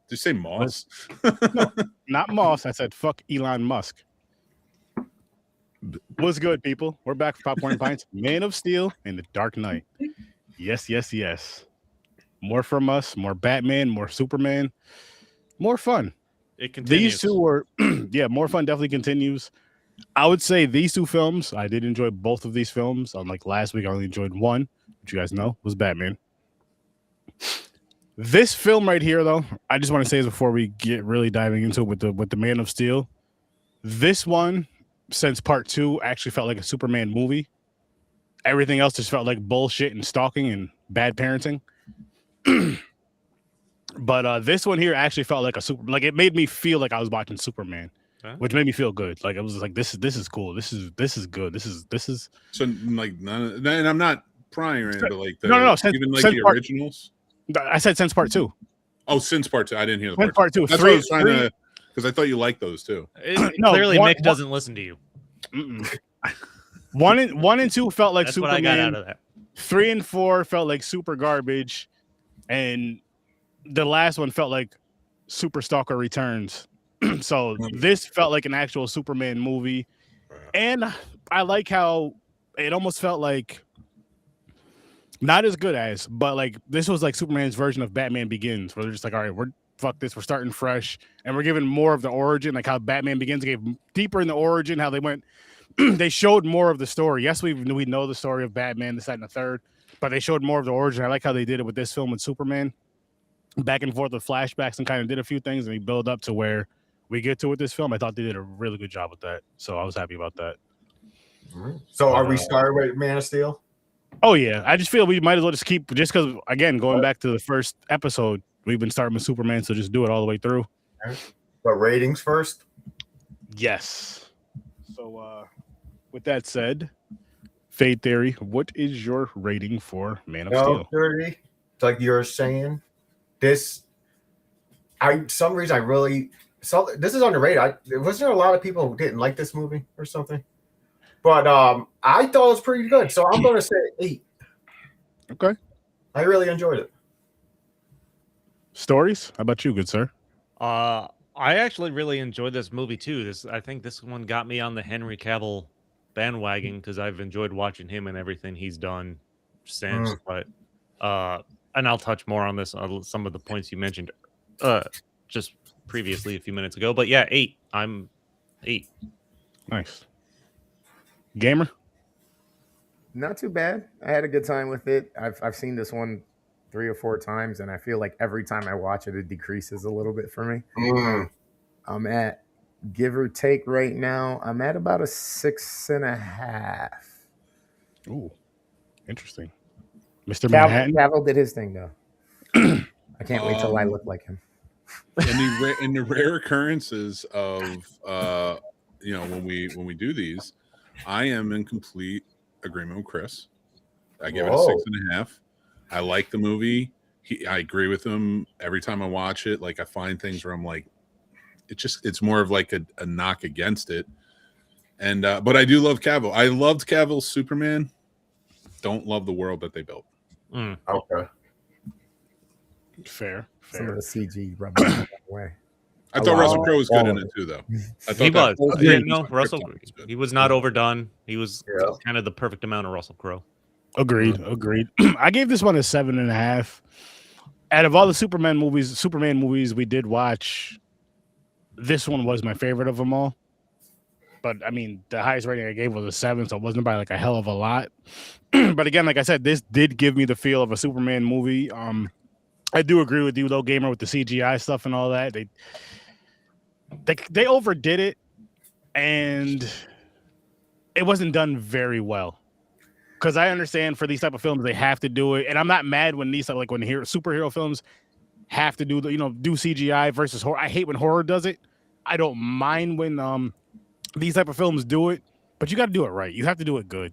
Did you say Moss? No, not Moss. I said fuck Elon Musk. What's good, people? We're back for Popcorn and Pints. Man of Steel and The Dark Knight. Yes, yes, yes. More from us, more Batman, more Superman, more fun. It continues. These two were, yeah, more fun definitely continues. I would say these two films, I did enjoy both of these films. Unlike last week, I only enjoyed one, which you guys know was Batman. This film right here, though, I just want to say this before we get really diving into it with the Man of Steel. This one, since part 2, actually felt like a Superman movie. Everything else just felt like bullshit and stalking and bad parenting. But this one here actually felt like it made me feel like I was watching Superman, which made me feel good. Like it was like this is cool. This is good. This is so like and I'm not prying or anything, but like no. Even like the originals. I said since part 2. Oh, since part 2. I didn't hear the since part 2. That's what I was trying to, because I thought you liked those too. Clearly, Mick doesn't listen to you. 1 and 2 felt like That's Superman. What I got out of that. 3 and 4 felt like super garbage, and the last one felt like Super Stalker Returns. So this felt like an actual Superman movie, and I like how it almost felt like. Not as good as, but like this was like Superman's version of Batman Begins, where they're just like, all right, fuck this, we're starting fresh, and we're giving more of the origin, like how Batman Begins gave deeper in the origin, how they went, they showed more of the story. Yes, we know the story of Batman, this, that, and the third, but they showed more of the origin. I like how they did it with this film with Superman, back and forth with flashbacks, and kind of did a few things, and they build up to where we get to with this film. I thought they did a really good job with that, so I was happy about that. So are we starting with Man of Steel? Oh yeah, I just feel we might as well just keep, just because again, going back to the first episode, we've been starting with Superman, so just do it all the way through. But ratings first. Yes. So with that said, Fade Theory, what is your rating for Man of Steel? 30. It's like you're saying. This, some reason I really saw this is underrated. Wasn't there a lot of people who didn't like this movie or something? But I thought it was pretty good, so I'm going to say 8. Okay. I really enjoyed it. Stories? How about you, good sir? I actually really enjoyed this movie too. I think this one got me on the Henry Cavill bandwagon because I've enjoyed watching him and everything he's done since. But and I'll touch more on this some of the points you mentioned just previously a few minutes ago. But yeah, 8. I'm 8. Nice. Gamer? Not too bad. I had a good time with it. I've seen this one 3 or 4 times, and I feel like every time I watch it, it decreases a little bit for me. I'm at, give or take right now, I'm at about a 6.5. Ooh, interesting. Mr. Manhattan? Cavill did his thing, though. I can't wait till I look like him. In the rare occurrences of, when we do these, I am in complete agreement with Chris. I give it a 6.5. I like the movie. I agree with him every time I watch it. Like I find things where I'm like, it's more of like a knock against it. And but I do love Cavill. I loved Cavill's Superman. Don't love the world that they built. Okay. Fair. Some of the CG rubbing away. I thought Russell Crowe was good in it too, though. He was. Russell. He was not overdone. He was kind of the perfect amount of Russell Crowe. Agreed. I gave this one a 7.5. Out of all the Superman movies we did watch, this one was my favorite of them all. But I mean, the highest rating I gave was a 7, so it wasn't by like a hell of a lot. But again, like I said, this did give me the feel of a Superman movie. I do agree with you though, Gamer, with the CGI stuff and all that. They overdid it, and it wasn't done very well. Because I understand for these type of films they have to do it, and I'm not mad when these when superhero films have to do do CGI versus horror. I hate when horror does it. I don't mind when these type of films do it, but you got to do it right. You have to do it good.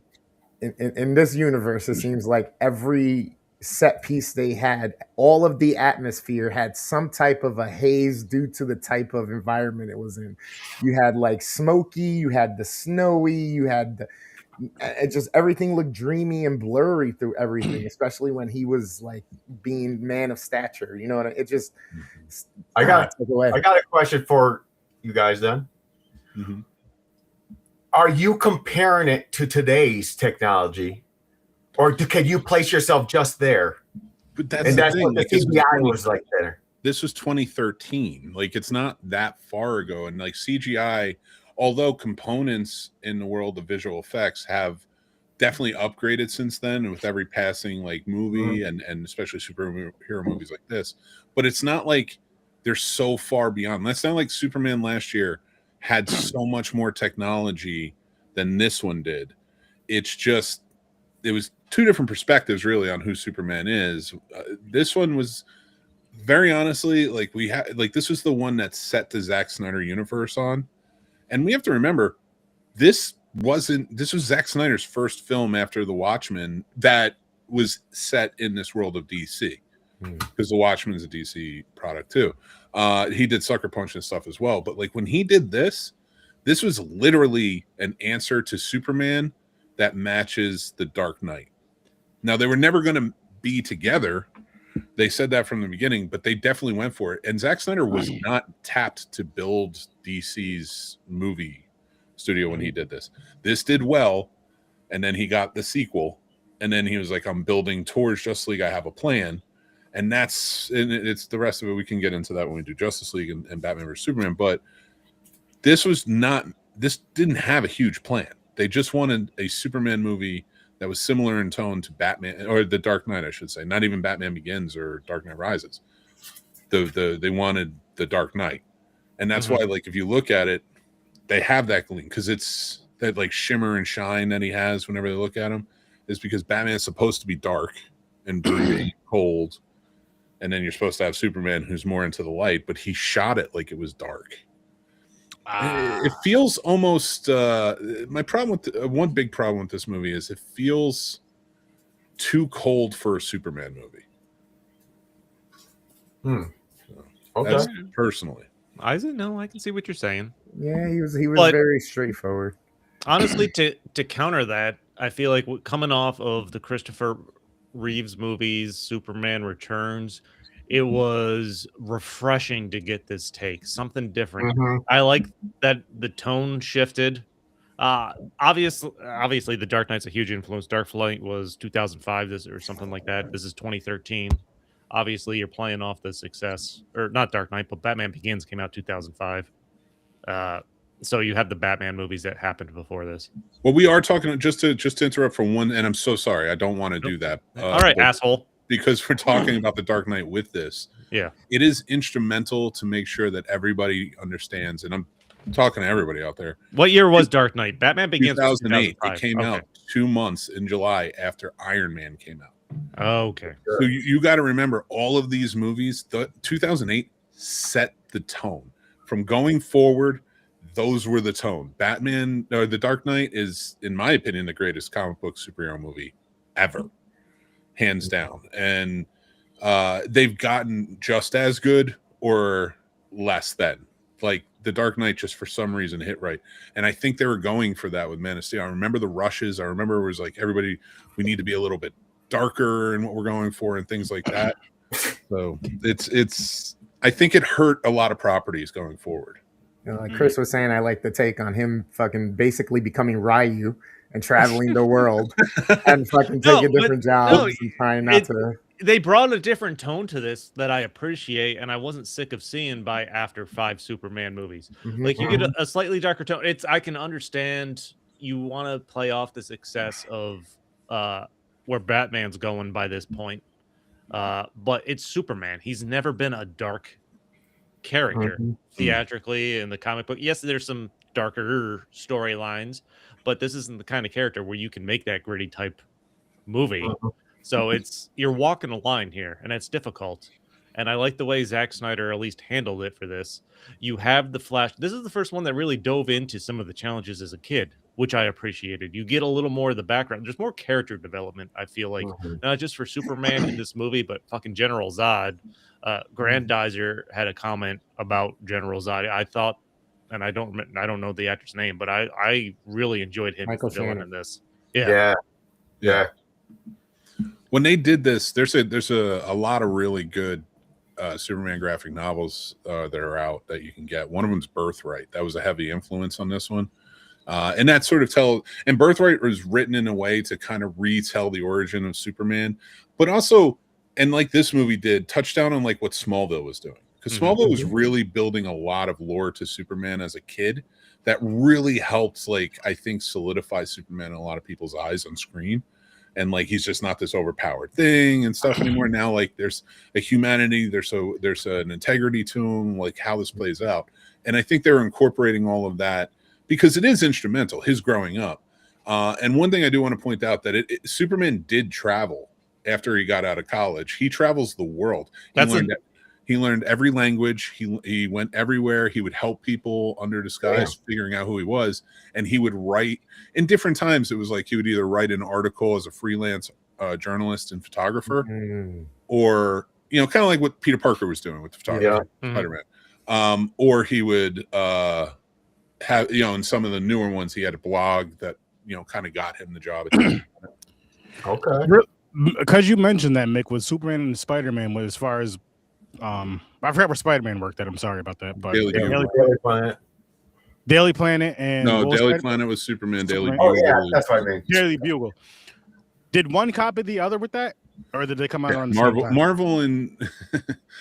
In this universe, it seems like every set piece they had, all of the atmosphere had some type of a haze due to the type of environment it was in. You had like smoky, you had the snowy, you had it just everything looked dreamy and blurry through everything, especially when he was like being man of stature. You know, and it just I got took away. I got a question for you guys then. Mm-hmm. Are you comparing it to today's technology, or can you place yourself just there? But that's And the that's thing. what the Like, this was CGI was like there. This was 2013. Like, it's not that far ago. And like CGI, although components in the world of visual effects have definitely upgraded since then, and with every passing like movie and especially superhero movies like this, but it's not like they're so far beyond. That's not like Superman last year had so much more technology than this one did. It's just, it was two different perspectives really on who Superman is. This one was, very honestly, like, we had, like, this was the one that set the Zack Snyder universe on. And we have to remember, this was Zack Snyder's first film after The Watchmen that was set in this world of DC, because The Watchmen's a DC product too. He did Sucker Punch and stuff as well, but like when he did this was literally an answer to Superman that matches The Dark Knight. Now, they were never going to be together. They said that from the beginning, but they definitely went for it. And Zack Snyder was not tapped to build DC's movie studio when he did this. This did well, and then he got the sequel, and then he was like, I'm building towards Justice League. I have a plan. And it's the rest of it. We can get into that when we do Justice League and Batman vs. Superman. But this didn't have a huge plan. They just wanted a Superman movie that was similar in tone to Batman, or The Dark Knight, I should say. Not even Batman Begins or Dark Knight Rises. They wanted The Dark Knight. And that's why, like, if you look at it, they have that gleam, because it's that like shimmer and shine that he has whenever they look at him, is because Batman is supposed to be dark and brooding, cold. And then you're supposed to have Superman, who's more into the light, but he shot it like it was dark. It feels almost my problem with one big problem with this movie is it feels too cold for a Superman movie. Okay. That's personally. Isaac, no, I can see what you're saying. Yeah, he was But very straightforward. Honestly, to counter that, I feel like coming off of the Christopher Reeves movies, Superman Returns, it was refreshing to get this take, something different. I like that the tone shifted. Obviously, The Dark Knight's a huge influence. Dark Flight was 2005, or something like that. This is 2013. Obviously, you're playing off the success, or not Dark Knight, but Batman Begins came out 2005. So you have the Batman movies that happened before this. Well, we are talking, just to interrupt for one, and I'm so sorry, I don't want to do that. All right, asshole. Because we're talking about The Dark Knight with this. Yeah. It is instrumental to make sure that everybody understands, and I'm talking to everybody out there. What year was Dark Knight? Batman Begins 2008. It came out 2 months in July after Iron Man came out. Okay. So you got to remember, all of these movies, 2008 set the tone. From going forward, those were the tone. Batman, or The Dark Knight, is, in my opinion, the greatest comic book superhero movie ever, hands down. And they've gotten just as good or less than. Like, The Dark Knight just for some reason hit right. And I think they were going for that with Man of Steel. I remember the rushes. I remember it was like, everybody, we need to be a little bit darker in what we're going for and things like that. So it's I think it hurt a lot of properties going forward. You know, like Chris was saying, I like the take on him fucking basically becoming Ryu and traveling the world and fucking taking different jobs and trying not to. They brought a different tone to this that I appreciate, and I wasn't sick of seeing by after 5 Superman movies. Like, you get a slightly darker tone. I can understand you want to play off the success of where Batman's going by this point, but it's Superman. He's never been a dark character theatrically in the comic book. Yes, there's some darker storylines, but this isn't the kind of character where you can make that gritty type movie. So you're walking a line here, and it's difficult. And I like the way Zack Snyder at least handled it for this. You have the Flash. This is the first one that really dove into some of the challenges as a kid, which I appreciated. You get a little more of the background. There's more character development, I feel like, not just for Superman in this movie, but fucking General Zod. Grandizer had a comment about General Zod. I thought, and I don't know the actor's name, but I really enjoyed him as the villain in this. Yeah. When they did this, there's a lot of really good Superman graphic novels that are out that you can get. One of them's Birthright. That was a heavy influence on this one. And that sort of and Birthright was written in a way to kind of retell the origin of Superman, but also, and like this movie did, touch down on like what Smallville was doing. Because Smallville was really building a lot of lore to Superman as a kid that really helped, like, I think, solidify Superman in a lot of people's eyes on screen. And like he's just not this overpowered thing and stuff anymore. Now, like there's a humanity, there's an integrity to him, like how this plays out. And I think they're incorporating all of that because it is instrumental, his growing up. And one thing I do want to point out that Superman did travel after he got out of college. He travels the world. He learned every language. He went everywhere. He would help people under disguise, figuring out who he was. And he would write in different times. It was like he would either write an article as a freelance journalist and photographer, or, you know, kind of like what Peter Parker was doing with the photography, Spider-Man. Or he would have, you know, in some of the newer ones, he had a blog that, you know, kind of got him the job. Okay. Because you mentioned that, Mick, with Superman and Spider-Man, was as far as I forgot where Spider-Man worked at. I'm sorry about that. But Daily Planet and Daily Planet was Superman. Daily Oh Bugle. yeah, that's what I mean. Daily Bugle. Did one copy the other with that, or did they come out on the same time? Marvel and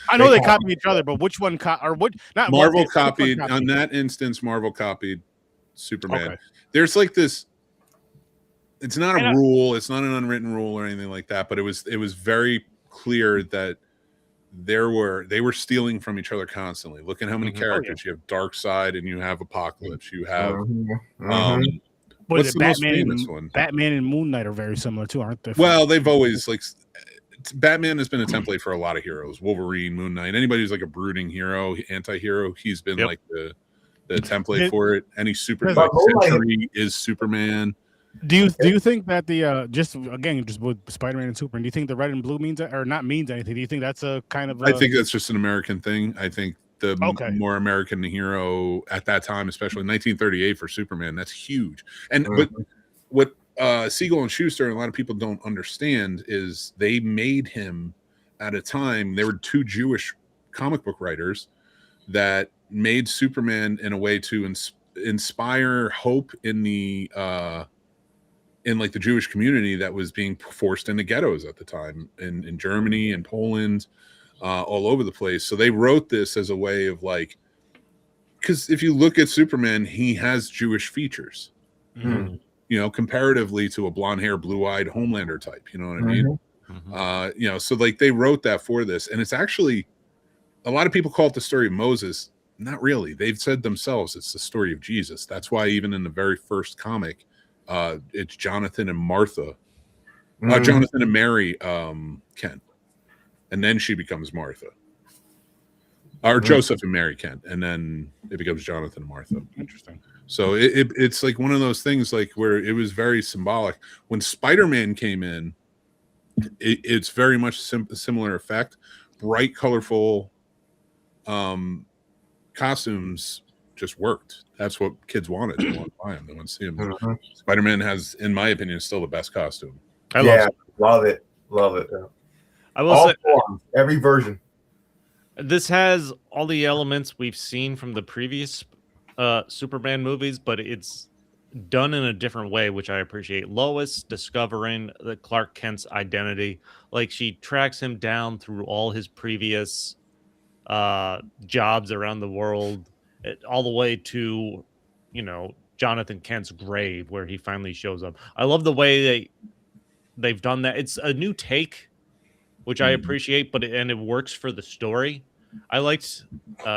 I know they copied each other, but which one not Marvel copied on that instance. Marvel copied Superman. Okay. There's like this. It's not a rule. It's not an unwritten rule or anything like that. But it was very clear that they were stealing from each other constantly. Look at how many characters you have. Darkseid and you have Apocalypse. You have what's the most famous one? Batman and Moon Knight are very similar too, aren't they? Well, they've always like Batman has been a template for a lot of heroes. Wolverine, Moon Knight, anybody who's like a brooding hero, anti-hero, he's been like the template for it. Any Superman century is Superman. Do you think that the just with Spider-Man and Superman, do you think the red and blue means anything? Do you think that's a kind of I think that's just an American thing. I think the more American the hero at that time, especially 1938 for Superman, that's huge. And but what Siegel and Schuster and a lot of people don't understand is they made him at a time. There were two Jewish comic book writers that made Superman in a way to inspire hope in the in like the Jewish community that was being forced into ghettos at the time in Germany and Poland, all over the place. So they wrote this as a way of like, because if you look at Superman, he has Jewish features, you know, comparatively to a blonde hair, blue eyed Homelander type, you know what I mean? You know, so like they wrote that for this. And it's actually, a lot of people call it the story of Moses. Not really. They've said themselves it's the story of Jesus. That's why even in the very first comic, it's Jonathan and Martha, Jonathan and Mary, Kent, and then she becomes Martha, or Joseph and Mary Kent, and then it becomes Jonathan and Martha. Interesting. So it's like one of those things like where it was very symbolic. When Spider-Man came in, it's very much a similar effect. Bright, colorful costumes just worked. That's what kids wanted. They wanted to buy them. They want to see them. Spider-Man has, in my opinion, still the best costume. Love it. Yeah. I will say every version. This has all the elements we've seen from the previous Superman movies, but it's done in a different way, which I appreciate. Lois discovering the Clark Kent's identity, like she tracks him down through all his previous jobs around the world, all the way to, you know, Jonathan Kent's grave where he finally shows up. I love the way they've done that. It's a new take, which I appreciate, but it works for the story. I liked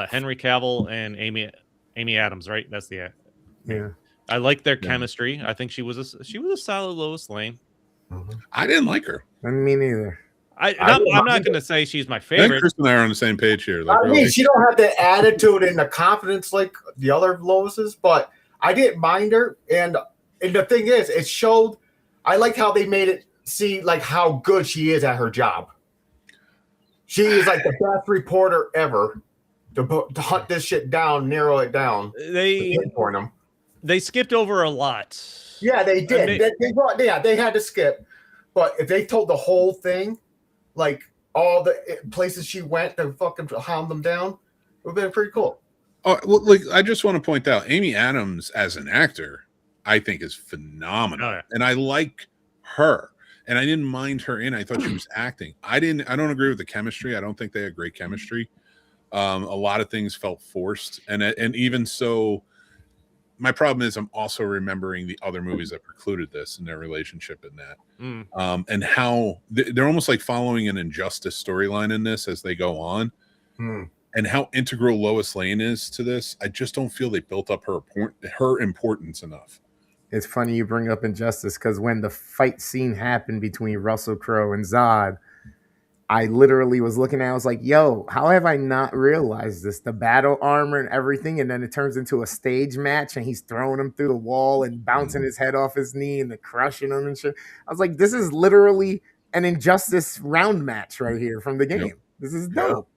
Henry Cavill and Amy Adams, right? That's the I like their chemistry. I think she was a solid Lois Lane. I didn't like her. Me neither. I'm not going to say she's my favorite. I think Chris and I are on the same page here. Like, I mean, she don't have the attitude and the confidence like the other Loises, but I didn't mind her. And the thing is, it showed. I like how they made it see like how good she is at her job. She is like the best reporter ever to hunt this shit down, narrow it down. They for them. They skipped over a lot. Yeah, they did. I mean, They had to skip. But if they told the whole thing, like all the places she went to fucking hound them down, it would have been pretty cool. Oh, well, like I just want to point out, Amy Adams as an actor, I think is phenomenal, and I like her, and I didn't mind her in. I thought she was acting. I don't agree with the chemistry. I don't think they had great chemistry. A lot of things felt forced, and even so, my problem is I'm also remembering the other movies that precluded this and their relationship in that, and how they're almost like following an injustice storyline in this as they go on. And how integral Lois Lane is to this, I just don't feel they built up her importance enough. It's funny you bring up injustice because when the fight scene happened between Russell Crowe and Zod, I literally was looking at it, I was like, yo, how have I not realized this? The battle armor and everything, and then it turns into a stage match and he's throwing him through the wall and bouncing his head off his knee and crushing him and shit. I was like, this is literally an injustice round match right here from the game. Yep. This is dope.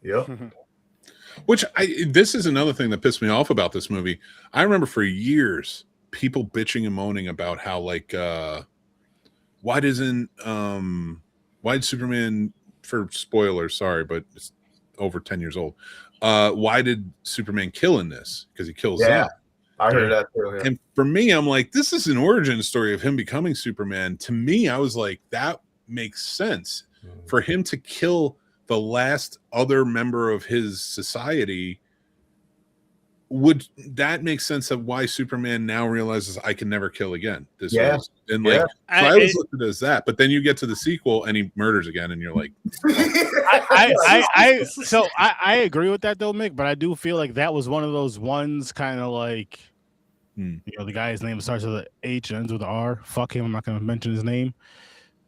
Yep. This is another thing that pissed me off about this movie. I remember for years people bitching and moaning about how why did Superman, for spoilers, sorry, but it's over 10 years old. Why did Superman kill in this? Because he kills Zod. I heard that too. Yeah. And for me, I'm like, this is an origin story of him becoming Superman. To me, I was like, that makes sense for him to kill the last other member of his society. Would that make sense of why Superman now realizes I can never kill again? I always looked at it as that, but then you get to the sequel and he murders again, and you're like, I agree with that though, Mick, but I do feel like that was one of those ones kind of like, you know, the guy's name starts with an H and ends with an R. Fuck him, I'm not going to mention his name,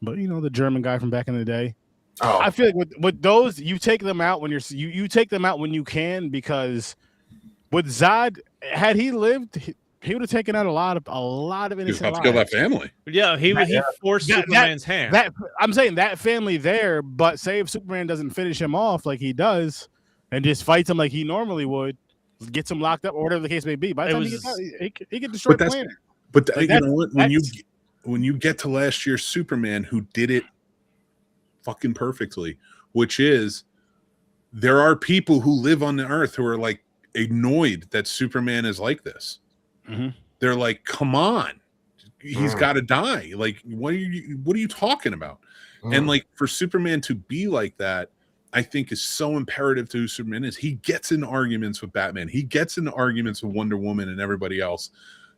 but you know, the German guy from back in the day. Oh. I feel like with those, you take them out when you take them out when you can, because with Zod, had he lived, he would have taken out a lot of innocent lives. He was about to kill that family. Yeah, he forced Superman's hand. I'm saying that family there, but say if Superman doesn't finish him off like he does, and just fights him like he normally would, gets him locked up or whatever the case may be. By the time he could destroy the planet. But you know what? When you get to last year's Superman, who did it fucking perfectly, which is there are people who live on the earth who are like annoyed that Superman is like this. They're like, come on, he's got to die. Like, what are you talking about? And like, for Superman to be like that, I think is so imperative to who Superman is. He gets in arguments with Batman, he gets in arguments with Wonder Woman and everybody else,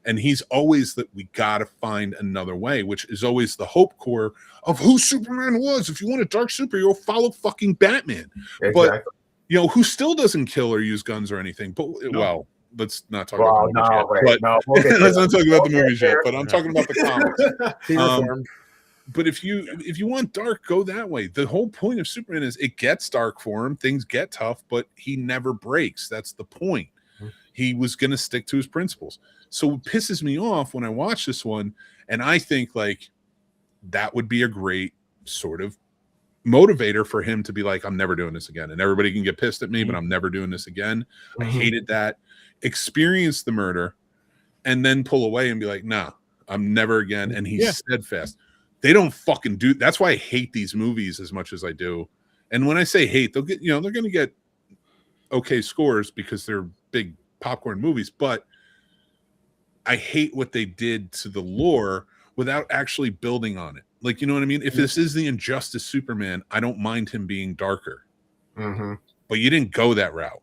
and he's always that we gotta find another way, which is always the hope core of who Superman was. If you want a dark superhero, follow fucking Batman. Exactly. But you know, who still doesn't kill or use guns or anything. But well, let's not talk about the movies yet. Let's not talk about the movies yet. But I'm talking about the comics. But if you want dark, go that way. The whole point of Superman is it gets dark for him. Things get tough, but he never breaks. That's the point. He was going to stick to his principles. So it pisses me off when I watch this one, and I think like that would be a great sort of motivator for him to be like, I'm never doing this again. And everybody can get pissed at me, but I'm never doing this again. I hated that. Experience the murder and then pull away and be like, nah, I'm never again. And he's steadfast. They don't fucking do. That's why I hate these movies as much as I do. And when I say hate, they'll get, they're going to get okay scores because they're big popcorn movies, but I hate what they did to the lore without actually building on it. Like, you know what I mean? If this is the Injustice Superman, I don't mind him being darker. But you didn't go that route.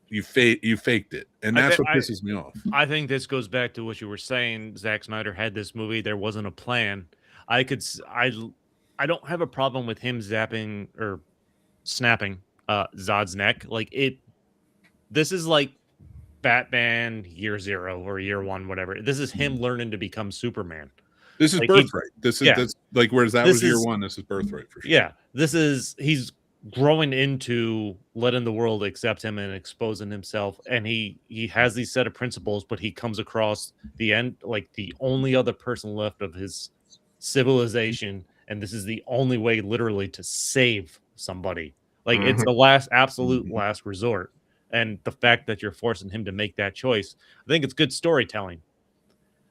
You faked it. And that's what pisses me off. I think this goes back to what you were saying. Zack Snyder had this movie. There wasn't a plan. I don't have a problem with him zapping or snapping Zod's neck. Like this is like Batman Year Zero or Year One, whatever. This is him learning to become Superman. This is like Birthright. This is like, whereas that was Year One, this is Birthright for sure. Yeah, he's growing into letting the world accept him and exposing himself, and he has these set of principles, but he comes across the end like the only other person left of his civilization, and this is the only way literally to save somebody. Like it's the absolute last resort. and the fact that you're forcing him to make that choice, I think it's good storytelling.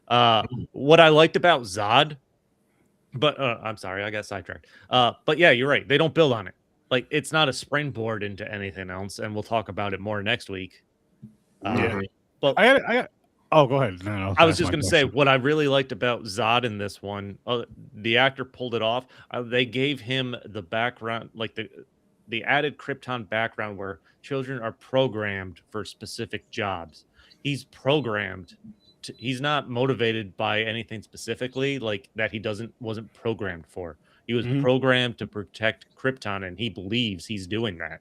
What I liked about Zod, but I'm sorry, I got sidetracked. But yeah, you're right. They don't build on it. Like, it's not a springboard into anything else, and we'll talk about it more next week. But I got. Oh, go ahead. No, I was just going to say what I really liked about Zod in this one. The actor pulled it off. They gave him the background, like the added Krypton background, where children are programmed for specific jobs. He's programmed. He's not motivated by anything specifically like that. He wasn't programmed for. He was programmed to protect Krypton, and he believes he's doing that.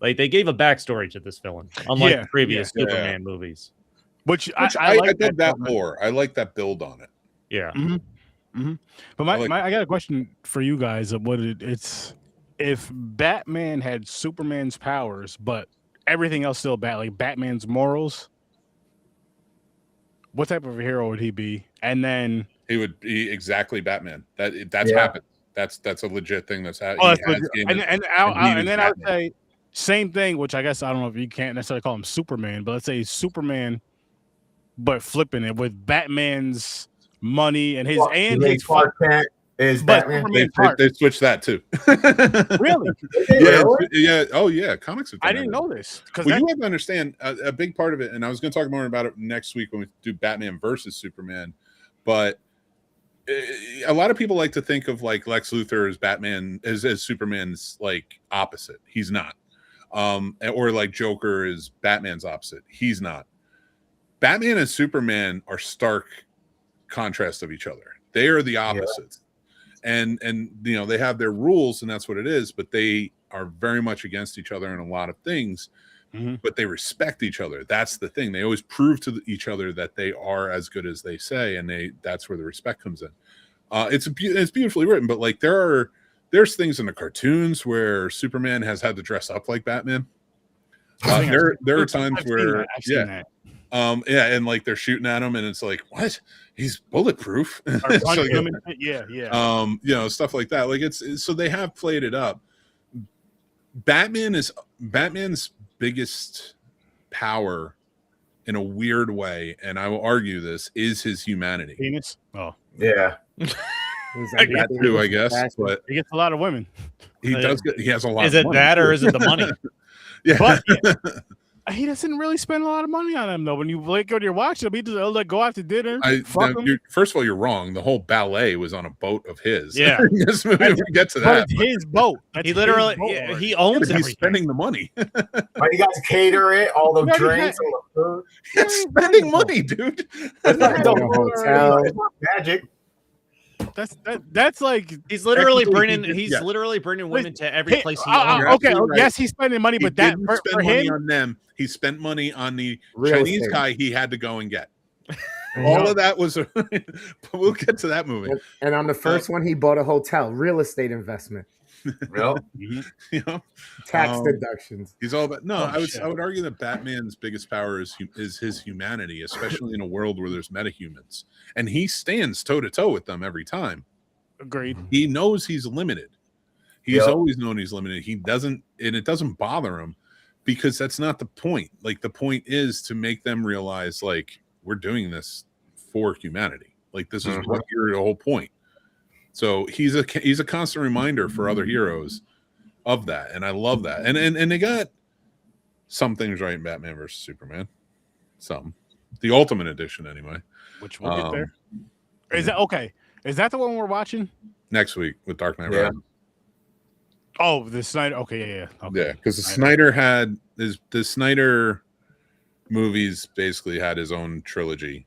Like, they gave a backstory to this villain, unlike previous Superman movies. Which I like that more. I like that build on it. Yeah. But I got a question for you guys of what it's if Batman had Superman's powers, but everything else still bad, like Batman's morals. What type of a hero would he be? And then he would be exactly Batman. That's happened. That's a legit thing that's happened. And then I would say same thing, which I guess I don't know if you can't necessarily call him Superman, but let's say Superman, but flipping it with Batman's money and his his Clark Kent is Batman. They switched that too. Really? Yeah. Oh yeah. Comics have done I didn't know this. Well, you have to understand a big part of it, and I was going to talk more about it next week when we do Batman versus Superman. But a lot of people like to think of like Lex Luthor as Batman as Superman's like opposite. He's not. Or like Joker is Batman's opposite. He's not. Batman and Superman are stark contrasts of each other. They are the opposites. And you know, they have their rules, and that's what it is, but they are very much against each other in a lot of things. But they respect each other. That's the thing. They always prove to each other that they are as good as they say, and that's where the respect comes in. It's beautifully written, but like there's things in the cartoons where Superman has had to dress up like Batman. There are times where and like they're shooting at him, and it's like, what? He's bulletproof. So, you know, stuff like that. Like so they have played it up. Batman's biggest power in a weird way, and I will argue this, is his humanity. Penis? Oh. Yeah. That too, I guess. But he gets a lot of women. He has a lot. Is it that, or is it the money? Yeah. But he doesn't really spend a lot of money on him though. When you like go to your watch, he'll like go out to dinner. First of all, you're wrong. The whole ballet was on a boat of his. Yeah, this movie, we get to that. It's his boat. He literally he owns everything. He's spending the money. But you guys cater it, all the drinks, all the food. He's spending money, dude. It's not hotel. It's not magic. That's like he's literally bringing women to every place he owns. Okay, right. Yes, he's spending money, but that for him, on them, he spent money on the Real Chinese estate. guy he had to go and get. All of that was, but we'll get to that movie. And on the first one, he bought a hotel, real estate investment, Well, You know, tax deductions. he's all about. No, I would argue that Batman's biggest power is his humanity, especially in a world where there's metahumans, and he stands toe to toe with them every time. Agreed. He knows he's limited. He's always known he's limited. He doesn't, and it doesn't bother him because that's not the point. Like, the point is to make them realize, like, we're doing this for humanity. Like, this is what you're the whole point. So he's a constant reminder for other heroes of that, and I love that. And they got some things right in Batman versus Superman. Some, the Ultimate Edition, anyway. Which we'll get there. Is that okay? Is that the one we're watching Next week with Dark Knight Rises? Oh, the Snyder. Okay, yeah. Okay. Yeah, because the Snyder movies basically had his own trilogy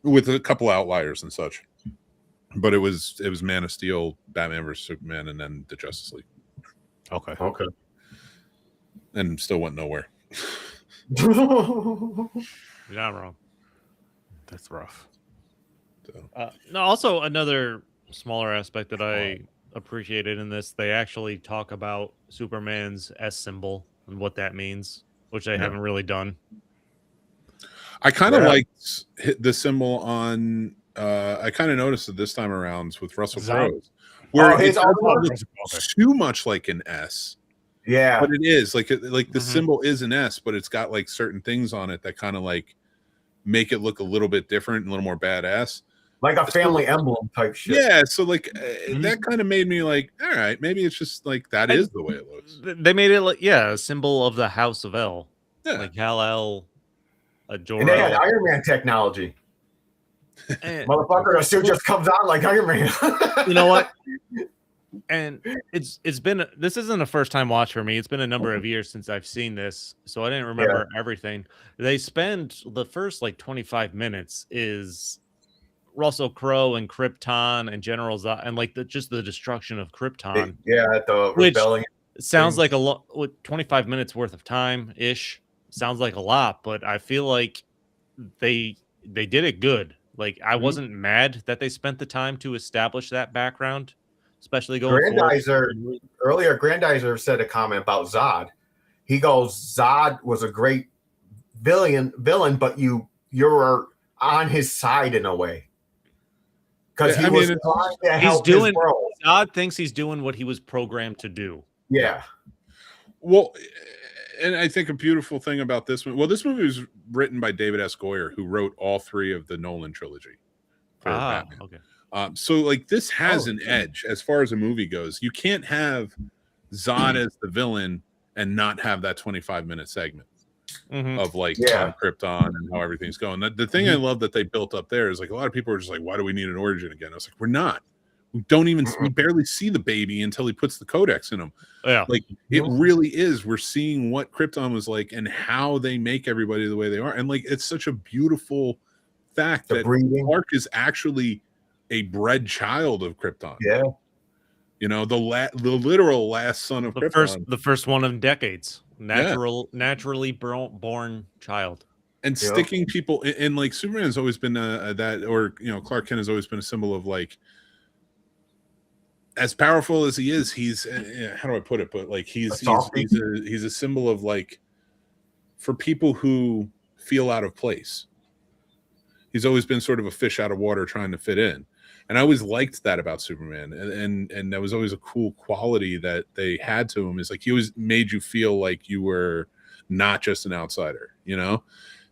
with a couple outliers and such. But it was Man of Steel, Batman vs Superman, and then the Justice League. Okay. And still went nowhere. You're not wrong. That's rough. So. No, also another smaller aspect that I appreciated in this, they actually talk about Superman's S symbol and what that means, which they haven't really done. I kind of liked the symbol on. I kind of noticed it this time around with Russell Crowe, where it looks too much like an S, Yeah. But it is like the Mhm. symbol is an S, but it's got like certain things on it that kind of like make it look a little bit different and a little more badass. Like a family emblem type shit. Yeah, so like that kind of made me like, all right, maybe it's just like that is the way it looks. They made it like a symbol of the House of L. Yeah. Like Hal-El, And they had Jor-El. Iron Man technology. And Motherfucker, the suit just comes on like Iron Man. you know what? And it's been this isn't a first time watch for me. It's been a number of years since I've seen this, so I didn't remember everything. They spend the first like 25 minutes is Russell Crowe and Krypton and General Zod and like just the destruction of Krypton. The Which rebellion. sounds like a lot. With 25 minutes worth of time ish, sounds like a lot, but I feel like they did it good. Like I wasn't mad that they spent the time to establish that background, especially going Grandizer earlier. Grandizer said a comment about Zod. He goes, Zod was a great villain, but you're on his side in a way. Because he was trying to help his world. Zod thinks he's doing what he was programmed to do. Yeah. Well, and I think a beautiful thing about this one. Well, this movie was written by David S. Goyer, who wrote all three of the Nolan trilogy. For Batman. Okay. So like this has an edge as far as a movie goes. You can't have Zod as the villain and not have that 25-minute segment of like on Krypton and how everything's going. The thing I love that they built up there is like a lot of people are just like, why do we need an origin again? I was like, we're not. We don't even we barely see the baby until he puts the codex in him. Yeah. Like it really is. We're seeing what Krypton was like and how they make everybody the way they are. And like it's such a beautiful fact that Clark is actually a bred child of Krypton. Yeah. You know, the literal last son of Krypton. The first one in decades. Naturally born child. And sticking people in like Superman's always been that, or you know, Clark Kent has always been a symbol of like, as powerful as he is, he's how do I put it? But like he's a symbol of like for people who feel out of place. He's always been sort of a fish out of water trying to fit in. And I always liked that about Superman. And that was always a cool quality that they had to him, is like he always made you feel like you were not just an outsider, you know?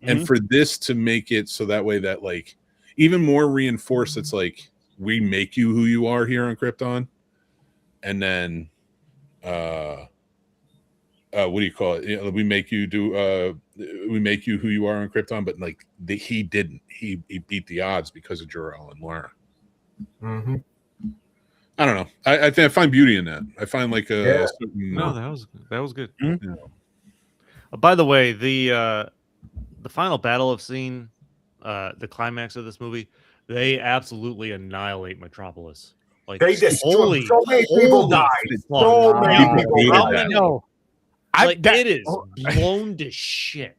And for this to make it so that way that like even more reinforced, it's like we make you who you are here on Krypton. And then what do you call it? You know, we make you who you are on Krypton, but like he didn't. He beat the odds because of Jor-El and Lara. I don't know. I think I find beauty in that. I find like a certain, no, that was good. You know. By the way, the final battle of scene, the climax of this movie, they absolutely annihilate Metropolis. Like they just so many people died. So many people died. It is blown to shit.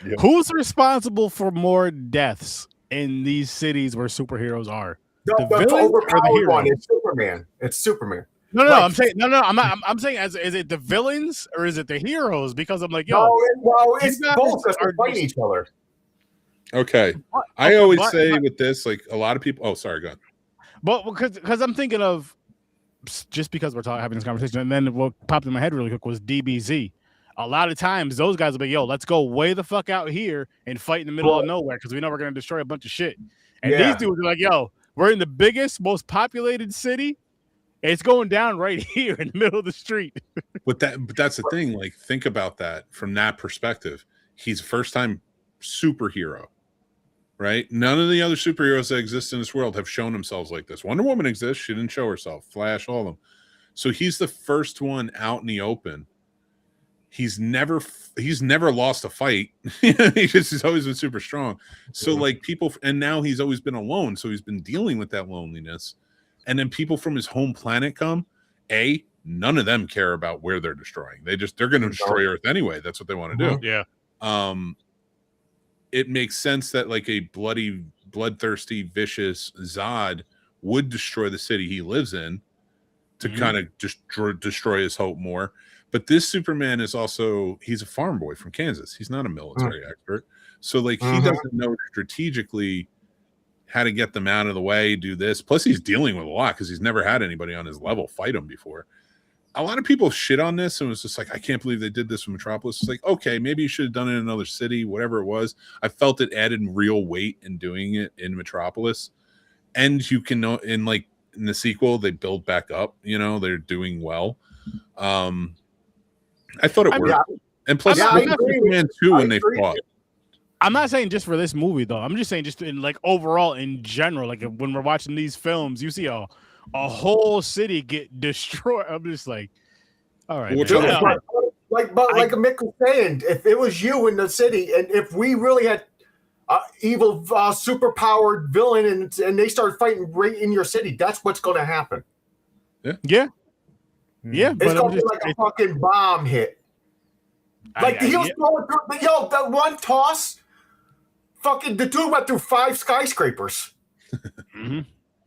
Yep. Who's responsible for more deaths in these cities where superheroes are? The villain or the hero? One. It's Superman. It's Superman. No. Like, I'm saying no. I'm saying is it the villains or is it the heroes? Because I'm like, yo, it's both that are fighting each other. Okay, I always say with this, like a lot of people. Oh, sorry, go ahead. But because I'm thinking of just because we're having this conversation, and then what popped in my head really quick was DBZ. A lot of times those guys will be, yo, let's go way the fuck out here and fight in the middle of nowhere because we know we're gonna destroy a bunch of shit. And these dudes are like, yo, we're in the biggest, most populated city. It's going down right here in the middle of the street. But that's the thing. Like, think about that from that perspective. He's a first-time superhero. Right? None of the other superheroes that exist in this world have shown themselves like this. Wonder Woman exists. She didn't show herself. Flash, all of them. So he's the first one out in the open. He's never lost a fight. He's always been super strong. So like people, and now he's always been alone. So he's been dealing with that loneliness. And then people from his home planet come. None of them care about where they're destroying. They're going to destroy Earth anyway. That's what they want to do. Yeah. It makes sense that like a bloodthirsty, vicious Zod would destroy the city he lives in to kind of just destroy his hope more. But this Superman is also, he's a farm boy from Kansas. He's not a military expert. So like he doesn't know strategically how to get them out of the way, do this. Plus he's dealing with a lot because he's never had anybody on his level fight him before. a lot of people shit on this and was just like, I can't believe they did this with Metropolis. It's like, okay, maybe you should have done it in another city, whatever it was. I felt it added real weight in doing it in Metropolis. And you can know in the sequel, they build back up, they're doing well. I thought it worked. And plus, Superman 2 when they fought. I'm not saying just for this movie though. I'm just saying just in overall in general. Like when we're watching these films, you see a whole city get destroyed. I'm just like, all right. Like Mick was saying, if it was you in the city, and if we really had evil, super-powered villain, and they start fighting right in your city, that's what's going to happen. Yeah. It's going to be like a fucking bomb hit. He was going through, that one toss, fucking the dude went through 5 skyscrapers. Mm-hmm.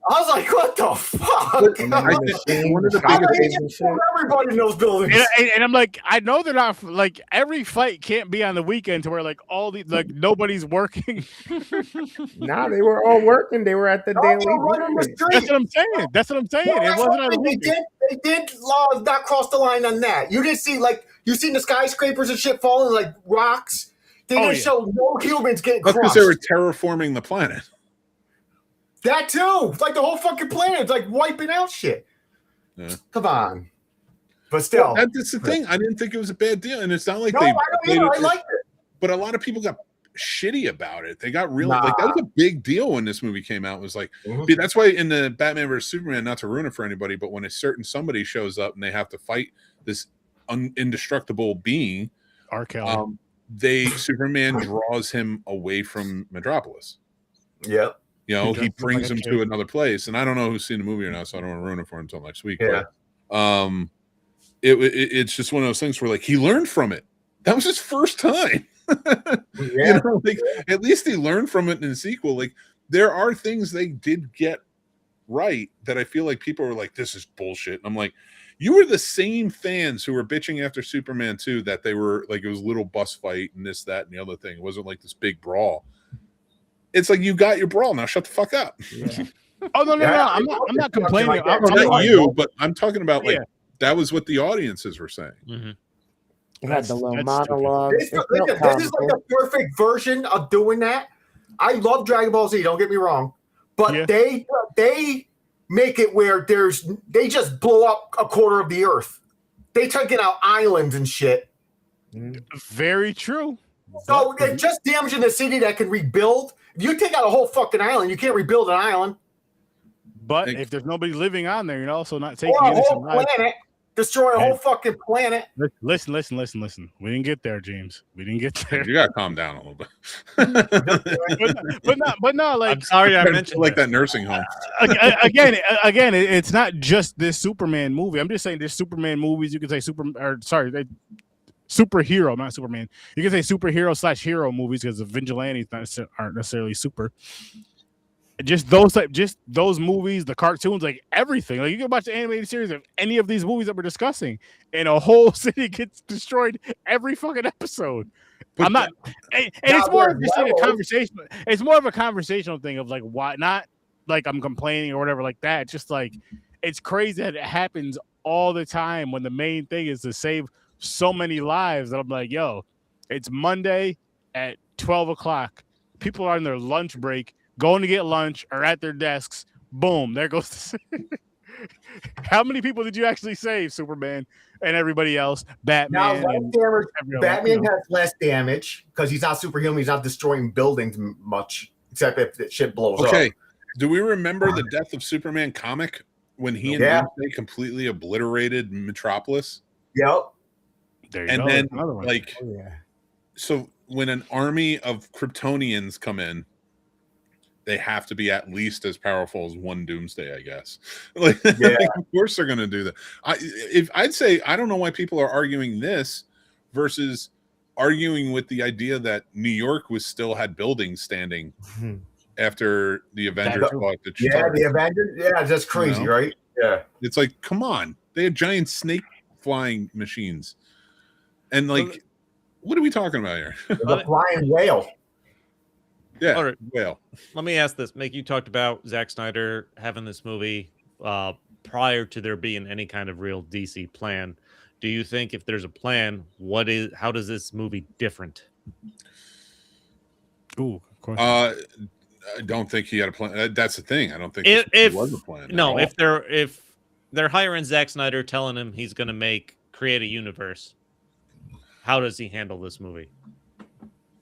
I was like, what the fuck? One of the biggest things. Everybody in those buildings. And I'm like, I know they're not every fight can't be on the weekend to where all the nobody's working. Nah, they were all working. They were at the daily. That's what I'm saying. It wasn't on the weekend. They did not cross the line on that. You didn't see you seen the skyscrapers and shit falling like rocks. They didn't show no humans getting crushed. Because they were terraforming the planet. That too. Like the whole fucking planet's wiping out shit. Yeah. Come on. But still. Well, that's the thing. I didn't think it was a bad deal. And it's not like I liked it. But a lot of people got shitty about it. They got real that was a big deal when this movie came out. It was that's why in the Batman vs Superman, not to ruin it for anybody, but when a certain somebody shows up and they have to fight this indestructible being, R. Kelly. Superman draws him away from Metropolis. Yep. He brings him to another place, and I don't know who's seen the movie or not, so I don't want to ruin it for him until next week. Yeah. But, it's just one of those things where he learned from it. That was his first time. Yeah. At least he learned from it in the sequel. There are things they did get right that I feel like people were like, "This is bullshit." And I'm like, you were the same fans who were bitching after Superman 2 that they were it was a little bus fight and this, that, and the other thing. It wasn't this big brawl. It's you got your brawl now. Shut the fuck up. Yeah. Oh no! I'm not complaining. I'm not you, but I'm talking about that was what the audiences were saying. Mm-hmm. It had the little monologue. This is the perfect version of doing that. I love Dragon Ball Z. Don't get me wrong, but they make it where they just blow up a quarter of the earth. They taking out islands and shit. Very true. So they're just damaging the city that can rebuild. If you take out a whole fucking island, you can't rebuild an island. But if there's nobody living on there, you're also not taking a whole planet, destroy a whole fucking planet. Listen. We didn't get there, James. We didn't get there. You gotta calm down a little bit. but no, I'm sorry I mentioned that nursing home. Again, it's not just this Superman movie. I'm just saying there's Superman movies. You could say superhero, not Superman. You can say superhero/hero movies because the vigilantes aren't necessarily super. Just those movies, the cartoons, everything. You can watch the animated series of any of these movies that we're discussing, and a whole city gets destroyed every fucking episode. I'm not, and it's more of just a conversation. It's more of a conversational thing of why not I'm complaining or whatever like that. It's just it's crazy that it happens all the time when the main thing is to save so many lives that I'm like, yo, it's Monday at 12 o'clock. People are on their lunch break, going to get lunch or at their desks. Boom, there goes How many people did you actually save, Superman and everybody else? Batman. Batman has less damage because he's not superhuman. He's not destroying buildings much, except if the shit blows up. Okay. Do we remember the Death of Superman comic when he and Doomsday completely obliterated Metropolis? Yep. There you go. Then so when an army of Kryptonians come in, they have to be at least as powerful as one Doomsday, I guess. Of course they're going to do that. I'd say I don't know why people are arguing this versus arguing with the idea that New York still had buildings standing after the Avengers fought the the Avengers. Yeah, that's crazy, right? Yeah, it's come on, they had giant snake flying machines. And what are we talking about here? The flying whale. Yeah, all right. Whale. Let me ask this. Mick, you talked about Zack Snyder having this movie prior to there being any kind of real DC plan. Do you think if there's a plan, how does this movie different? Ooh, of course. I don't think he had a plan. That's the thing. I don't think If was a plan. no, if they're hiring Zack Snyder, telling him he's going to create a universe, how does he handle this movie?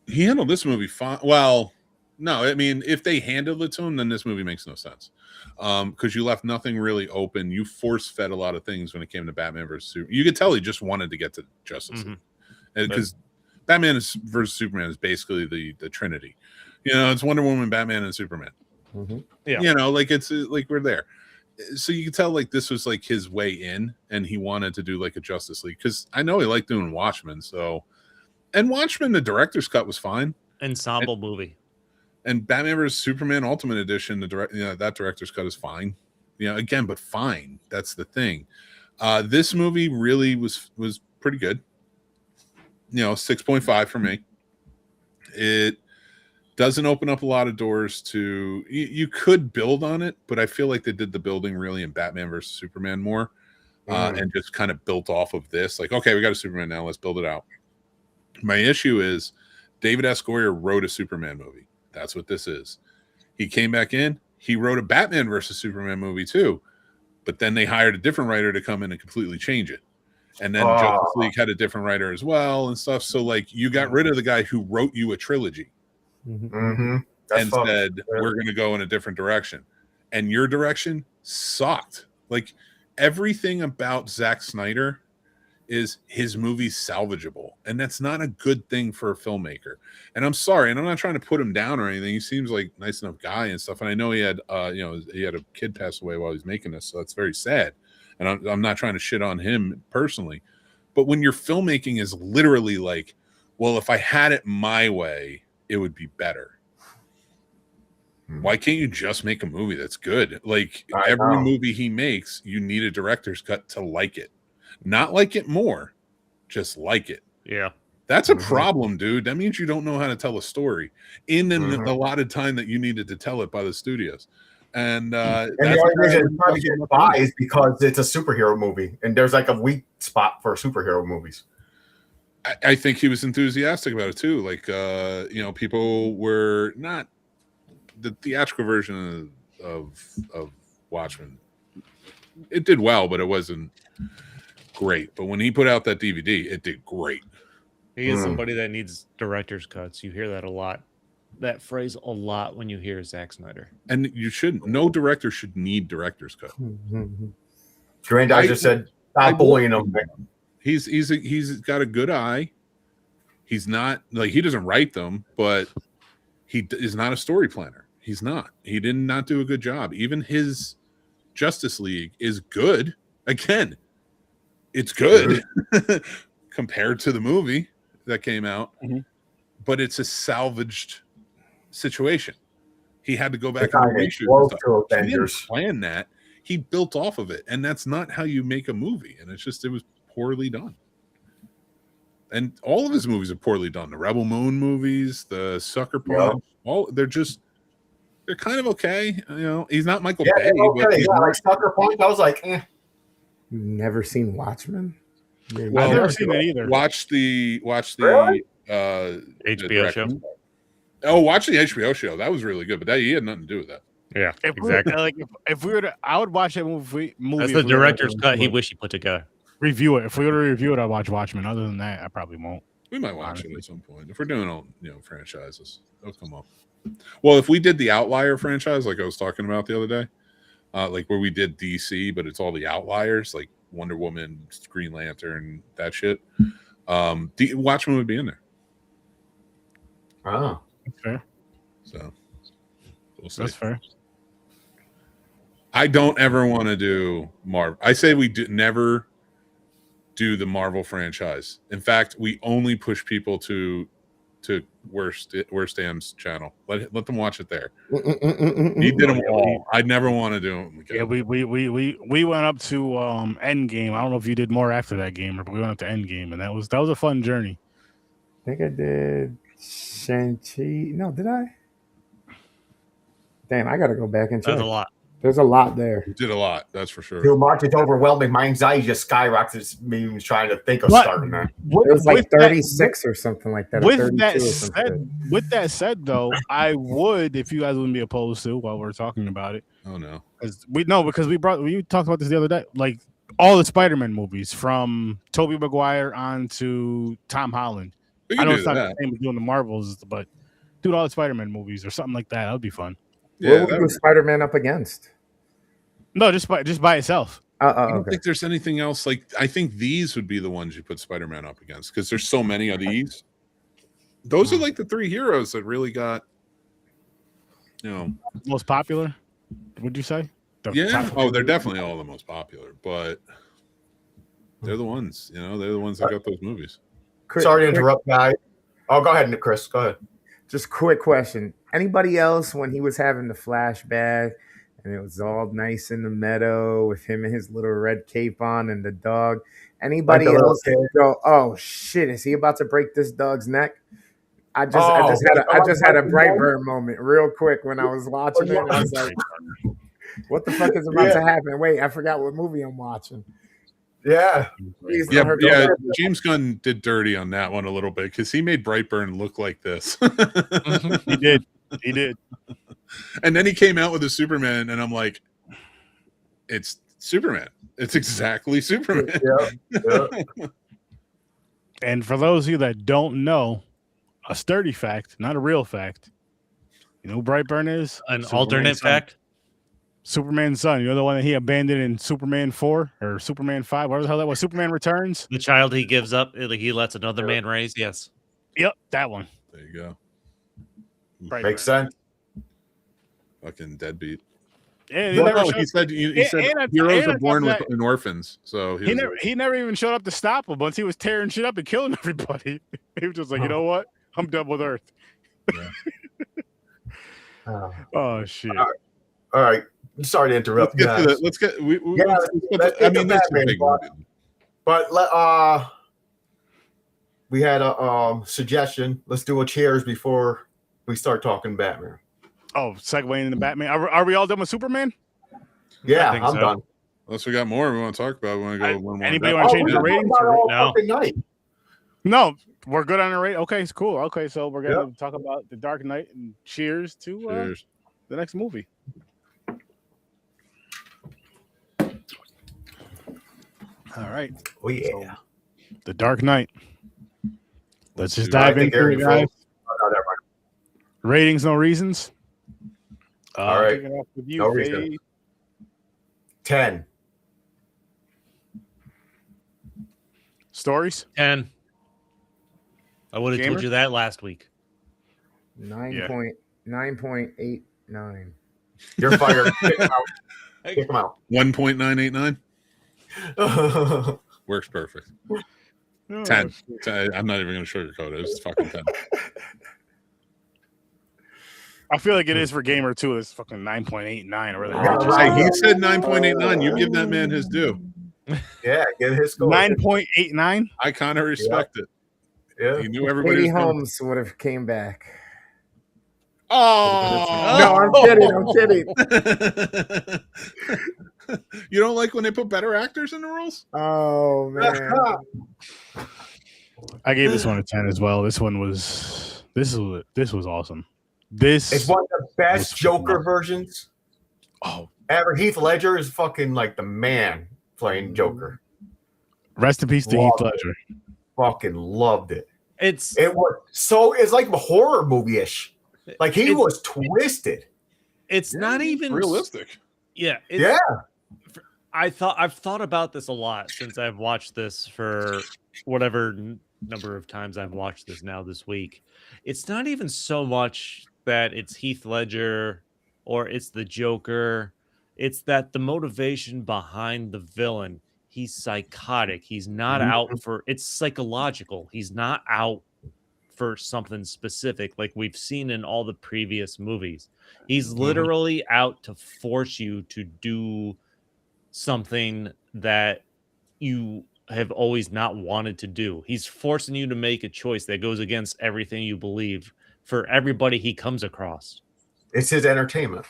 He handled this movie fine. Well, no, I mean, if they handled it to him, then this movie makes no sense. Because you left nothing really open. You force fed a lot of things when it came to Batman versus Superman. You could tell he just wanted to get to Justice League, because Batman versus Superman is basically the Trinity. You know, it's Wonder Woman, Batman, and Superman. Yeah, you know, like it's like we're there. So you can tell like this was like his way in, and he wanted to do like a Justice League, because I know he liked doing Watchmen. So, and Watchmen, the director's cut was fine. Ensemble movie. And Batman vs Superman Ultimate Edition, that director's cut is fine. You know, again, but fine. That's the thing. This movie really was pretty good. You know, 6.5 for me. It doesn't open up a lot of doors to. You could build on it, but I feel like they did the building really in Batman vs Superman more, and just kind of built off of this. Like, okay, we got a Superman now. Let's build it out. My issue is David S. Goyer wrote a Superman movie. That's what this is. He came back in. He wrote a Batman versus Superman movie too, but then they hired a different writer to come in and completely change it. And then Justice League had a different writer as well and stuff. So like you got rid of the guy who wrote you a trilogy and said, we're going to go in a different direction. And your direction sucked. Like everything about Zack Snyder is his movie's salvageable, and that's not a good thing for a filmmaker. And I'm sorry, and I'm not trying to put him down or anything. He seems like a nice enough guy and stuff. And I know he had, he had a kid pass away while he was making this, so that's very sad. And I'm not trying to shit on him personally, but when your filmmaking is literally like, well, if I had it my way, it would be better. Why can't you just make a movie that's good? Like every movie he makes, you need a director's cut to like it. Not like it more, just like it. Yeah. That's a problem, dude. That means you don't know how to tell a story in the allotted time that you needed to tell it by the studios. And the only reason it's trying to get by is because it's a superhero movie, and there's like a weak spot for superhero movies. I think he was enthusiastic about it too. Like, people were not the theatrical version of Watchmen. It did well, but it wasn't great. But when he put out that DVD, it did great. He is somebody that needs director's cuts. You hear that a lot. That phrase a lot when you hear Zack Snyder. And you shouldn't. No director should need director's cut. Granddad just said, "Stop bullying him." He's got a good eye. He's not like he doesn't write them, but he is not a story planner. He's not. He did not do a good job. Even his Justice League is good. Again, it's good compared to the movie that came out, but it's a salvaged situation. He had to go back and reshoot. He didn't plan that. He built off of it, and that's not how you make a movie. And it was poorly done. And all of his movies are poorly done. The Rebel Moon movies, the Sucker Punch, they're kind of okay. You know, he's not Michael Bay. Okay. Like Sucker Punch, I was like, eh. Never seen Watchmen. I've never seen it either. Watch the HBO show. Oh, watch the HBO show. That was really good, but he had nothing to do with that. Yeah, exactly. If we were to, I would watch that movie. That's the director's cut. He wish he put together. Review it. If we were to review it, I'd watch Watchmen. Other than that, I probably won't. We might watch it at some point. If we're doing all franchises, they'll come up. Well, if we did the Outlier franchise, like I was talking about the other day, like where we did DC, but it's all the outliers, like Wonder Woman, Green Lantern, that shit. Watchmen would be in there. Oh, that's fair. So we'll see. That's fair. I don't ever want to do Marvel. I say we never do the Marvel franchise. In fact, we only push people to Worst Dam's channel. Let them watch it there. He did them all. I never want to do them again. Yeah, we went up to Endgame. I don't know if you did more after that game, but we went up to Endgame, and that was a fun journey. I think I did Shang-Chi. No, did I? Damn, I got to go back and check. That's a lot. There's a lot there. He did a lot, that's for sure. Too much. It's overwhelming. My anxiety just skyrockets me even trying to think of But- starting that. It was like 36 or something like that. Or With 32 that or something. said, with that said, though, I would, if you guys wouldn't be opposed to, while we're talking about it, Oh no. because we talked about this the other day, like all the Spider-Man movies from Tobey Maguire on to Tom Holland. We I can know do it's not that. the same as doing the Marvels, but do all the Spider-Man movies or something like that. That would be fun. Yeah, What would Spider-Man up against? No, just by itself. I don't Okay. think there's anything else. Like, I think these would be the ones you put Spider-Man up against because there's so many of these. Those are like the three heroes that really got, Most popular, would you say? yeah. Oh, they're definitely all the most popular, but they're the ones, they're the ones that got those movies. Sorry to interrupt, guys. Oh, go ahead, Chris. Go ahead. Just quick question. Anybody else when he was having the flashback and it was all nice in the meadow with him and his little red cape on and the dog? Anybody Like the little else kid. go, oh shit, is he about to break this dog's neck? I just had a Brightburn moment real quick when I was watching it. And I was like, what the fuck is about to happen? Wait, I forgot what movie I'm watching. Yeah. Please Yeah, don't hurt yeah. the- James Gunn did dirty on that one a little bit because he made Brightburn look like this. He did. He did. And then he came out with a Superman, and I'm like, it's Superman. It's exactly Superman. Yeah. And for those of you that don't know, a sturdy fact, not a real fact. You know who Brightburn is? An Superman's alternate son. fact. Superman's son. You know the one that he abandoned in Superman 4 or Superman 5, whatever the hell that was. Superman Returns. The child he gives up, he lets another man raise. Yes. Yep, that one. There you go. Brightburn. Makes sense. Fucking deadbeat. Yeah, Well, never no, showed- he said and heroes on are born top of with in orphans. So he never even showed up to stop him once he was tearing shit up and killing everybody. He was just like, you know what? I'm done with Earth. Oh shit. All right. Sorry to interrupt. Let's get to guys. the, let's get. let's I get mean, to this is a Batman, big but- movie. But we had a suggestion. Let's do a cheers before we start talking Batman. Oh, segueing into Batman. Are we all done with Superman? Yeah, think I'm so. done. Unless we got more we want to talk about. We want to go one more. Anybody depth. want to change we the can ratings? talk about all No. fucking night. No, we're good on the rate. Okay, it's cool. Okay, so we're gonna Yep. talk about The Dark Knight and cheers to Cheers. the next movie. All right, Oh yeah. The Dark Knight. Let's just do it. I dive think into it, Aaron guys. Oh, no, never mind. Ratings, no reasons. All right. Kicking off with you, No reason. Faye. 10. Stories. 10. I would have Gamer? told you that last week. 9.89. You're fired. Kick him out. Kick him out. 1.989 Oh, works perfect. Oh, 10. shit. I'm not even going to sugarcoat it. It's fucking 10. I feel like it is for Gamer too. It's fucking 9.89 or whatever. Right. Hey, he said 9.89. You give that man his due. yeah, get his score. 9.89. I kind of respect it. Yeah. He knew everybody Katie was coming. Holmes would have came back. Oh No, I'm kidding. I'm kidding. You don't like when they put better actors in the roles? Oh man. I gave this one a 10 as well. This was awesome. This It's one of the best was Joker fucking versions oh, ever. Heath Ledger is fucking like the man playing Joker. rest in peace to Wow. Heath Ledger. Fucking loved it. It's It's like a horror movie-ish. Like he It's- was twisted. not even realistic. Yeah. Yeah. I've thought about this a lot since I've watched this for whatever number of times I've watched this now this week. It's not even so much that it's Heath Ledger or it's the Joker. It's that the motivation behind the villain, he's psychotic. He's not out for it's psychological. He's not out for something specific like we've seen in all the previous movies. He's literally out to force you to do something that you have always not wanted to do. He's forcing you to make a choice that goes against everything you believe for everybody he comes across. It's his entertainment.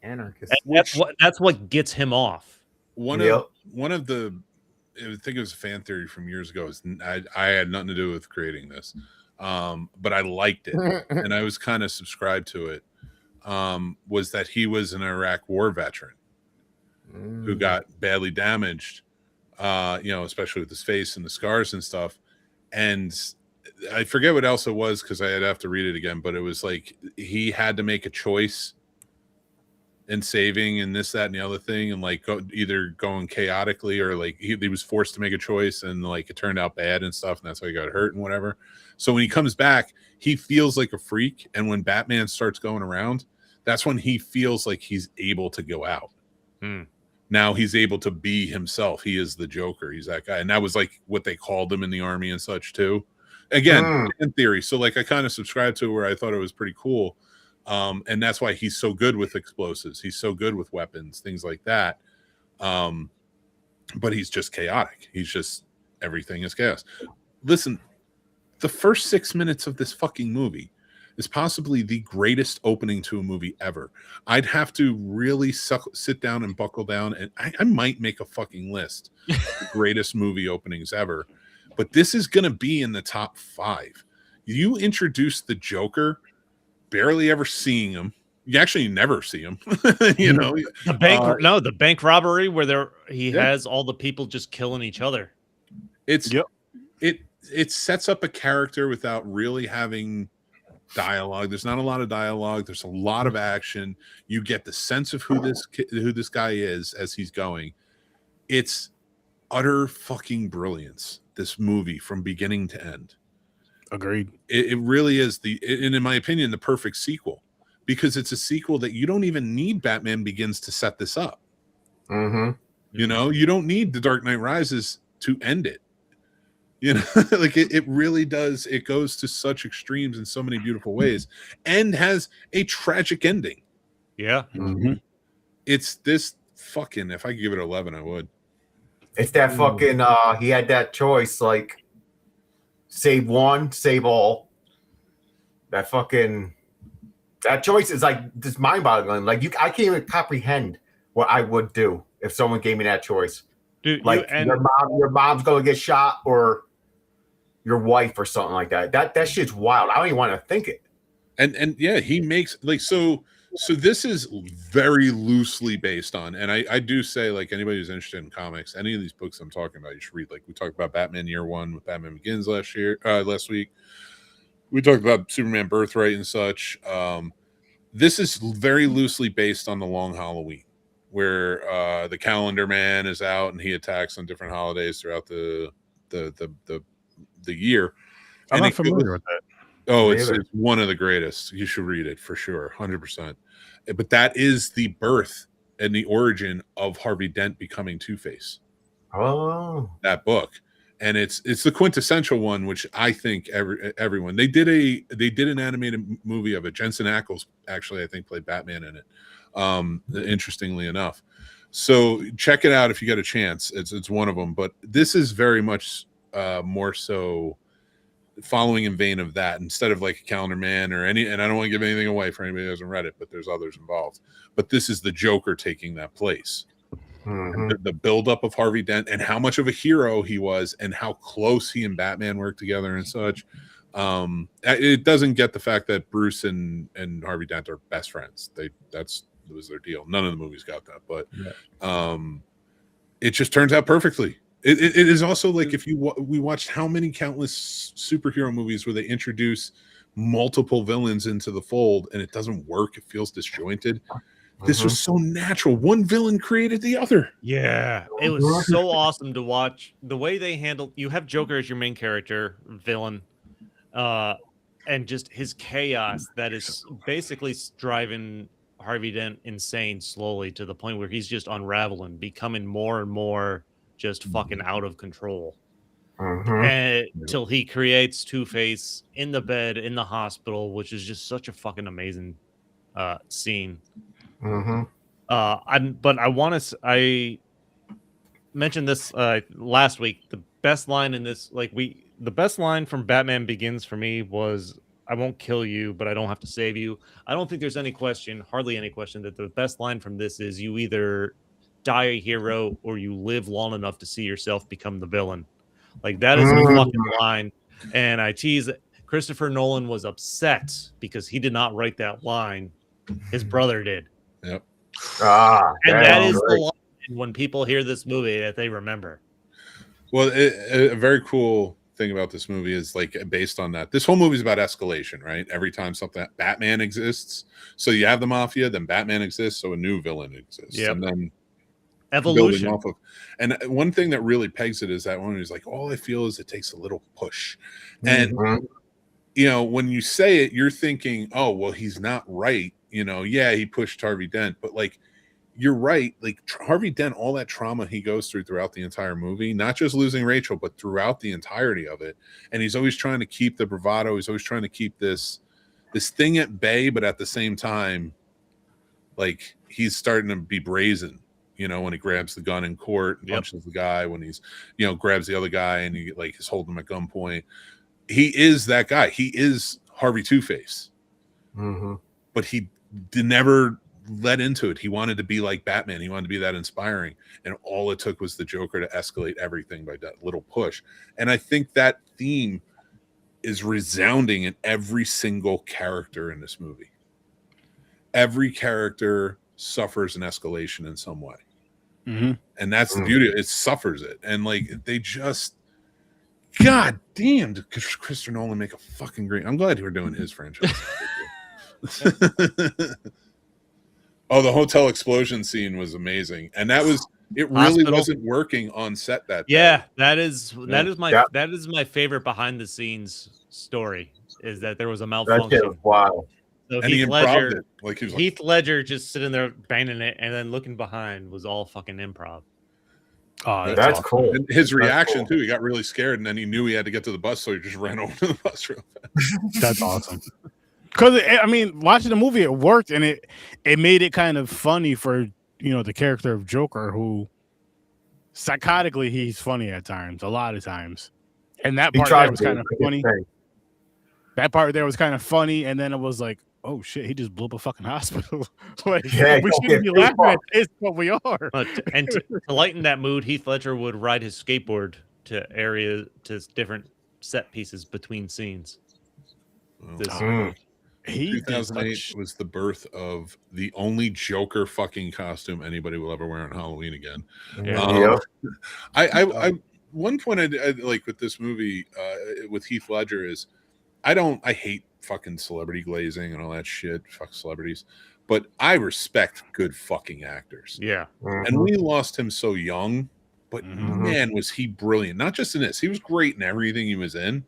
Anarchist. That's what gets him off. One of the, I think it was a fan theory from years ago. I had nothing to do with creating this, but I liked it, and I was kind of subscribed to it. Was that he was an Iraq war veteran who got badly damaged, especially with his face and the scars and stuff. And I forget what else it was because I'd have to read it again, but it was like he had to make a choice in saving and this, that, and the other thing, and like either going chaotically or like he was forced to make a choice and like it turned out bad and stuff, and that's why he got hurt and whatever. So when he comes back, he feels like a freak, and when Batman starts going around, that's when he feels like he's able to go out. Now he's able to be himself. He is the Joker. He's that guy, and that was like what they called him in the army and such too. Again, in theory. So like I kind of subscribed to where I thought it was pretty cool. And that's why he's so good with explosives. He's so good with weapons, things like that. But he's just chaotic. He's just, everything is chaos. Listen, the first 6 minutes of this fucking movie is possibly the greatest opening to a movie ever. I'd have to really sit down and buckle down, and I might make a fucking list of the greatest movie openings ever. But this is going to be in the top 5. You introduce the Joker, barely ever seeing him. You actually never see him. The bank, the bank robbery where he has all the people just killing each other. It sets up a character without really having dialogue. There's not a lot of dialogue. There's a lot of action. You get the sense of who this guy is as he's going. It's utter fucking brilliance, this movie, from beginning to end. Agreed. It really is and in my opinion, the perfect sequel, because it's a sequel that you don't even need Batman Begins to set this up. You don't need The Dark Knight Rises to end it. Like it really does. It goes to such extremes in so many beautiful ways and has a tragic ending. Yeah. It's this fucking, if I could give it 11, I would. It's that fucking, he had that choice, like, save one, save all. That choice is like just mind-boggling. Like I can't even comprehend what I would do if someone gave me that choice. Dude, like your mom's gonna get shot, or your wife, or something like that. That shit's wild. I don't even want to think it. And yeah, he makes like so this is very loosely based on, and I do say, like, anybody who's interested in comics, any of these books I'm talking about, you should read. Like we talked about Batman Year One with Batman Begins last week. We talked about Superman Birthright and such. This is very loosely based on the Long Halloween, where the Calendar Man is out and he attacks on different holidays throughout the year. I'm not familiar with that. Oh, it's one of the greatest. You should read it for sure, 100%. But that is the birth and the origin of Harvey Dent becoming Two-Face. Oh, that book, and it's the quintessential one, which I think everyone they did an animated movie of it. Jensen Ackles actually, I think, played Batman in it. Interestingly enough, so check it out if you get a chance. It's one of them, but this is very much more so following in vein of that, instead of like a Calendar Man or any, and I don't want to give anything away for anybody who hasn't read it, but there's others involved. But this is the Joker taking that place. The buildup of Harvey Dent and how much of a hero he was and how close he and Batman worked together and such. It doesn't get the fact that Bruce and Harvey Dent are best friends. That was their deal. None of the movies got that, but it just turns out perfectly. It is also like, if we watched how many countless superhero movies where they introduce multiple villains into the fold and it doesn't work. It feels disjointed. This was so natural. One villain created the other. Yeah, it was so awesome to watch the way they handled. You have Joker as your main character, villain, and just his chaos that is basically driving Harvey Dent insane slowly, to the point where he's just unraveling, becoming more and more just fucking out of control. Until he creates Two-Face in the bed in the hospital, which is just such a fucking amazing scene. I mentioned this last week. The best line in this, the best line from Batman Begins for me was, I won't kill you, but I don't have to save you. I don't think there's any question, hardly any question, that the best line from this is you either die a hero or you live long enough to see yourself become the villain. Like, that is a fucking line. And I tease it. Christopher Nolan was upset because he did not write that line. His brother did. Yep. And that is the line when people hear this movie that they remember. Well, a very cool thing about this movie is, like, based on that. This whole movie is about escalation, right? Every time something Batman exists, so you have the mafia, then Batman exists, so a new villain exists, and then evolution off of. And one thing that really pegs it is that one is like, all I feel is it takes a little push, and you know, when you say it, you're thinking, oh, well, he's not right. You know, yeah, he pushed Harvey Dent, but like, you're right. Like, Harvey Dent, all that trauma he goes throughout the entire movie, not just losing Rachel, but throughout the entirety of it. And he's always trying to keep the bravado. He's always trying to keep this thing at bay, but at the same time, like, he's starting to be brazen. You know, when he grabs the gun in court and punches the guy, when he's, you know, grabs the other guy and he like is holding him at gunpoint. He is that guy. He is Harvey Two-Face. But he never let into it. He wanted to be like Batman. He wanted to be that inspiring. And all it took was the Joker to escalate everything by that little push. And I think that theme is resounding in every single character in this movie. Every character suffers an escalation in some way. And that's the beauty. It suffers it. And like, they just, God damn, did Christopher Nolan make a fucking great. I'm glad we're doing his franchise. Oh, the hotel explosion scene was amazing, and that was it. Really wasn't working on set that day. Yeah, that is my favorite behind the scenes story. Is that there was a malfunction? Wow. So and Heath Ledger just sitting there banging it, and then looking behind was all fucking improv. Oh, that's awesome. Cool. And his reaction too, he got really scared, and then he knew he had to get to the bus, so he just ran over to the bus real fast. That's awesome. Because I mean, watching the movie, it worked, and it made it kind of funny for, you know, the character of Joker, who psychotically he's funny at times, a lot of times, and that part there was kind of funny. That part there was kind of funny, and then it was like, oh shit, he just blew up a fucking hospital. Like, we shouldn't be laughing at this, but we are. And to lighten that mood, Heath Ledger would ride his skateboard to different set pieces between scenes. 2008 was the birth of the only Joker fucking costume anybody will ever wear on Halloween again. I one point I like with this movie with Heath Ledger is I hate fucking celebrity glazing and all that shit. Fuck celebrities, but I respect good fucking actors. Yeah, and we lost him so young, but man, was he brilliant! Not just in this, he was great in everything he was in.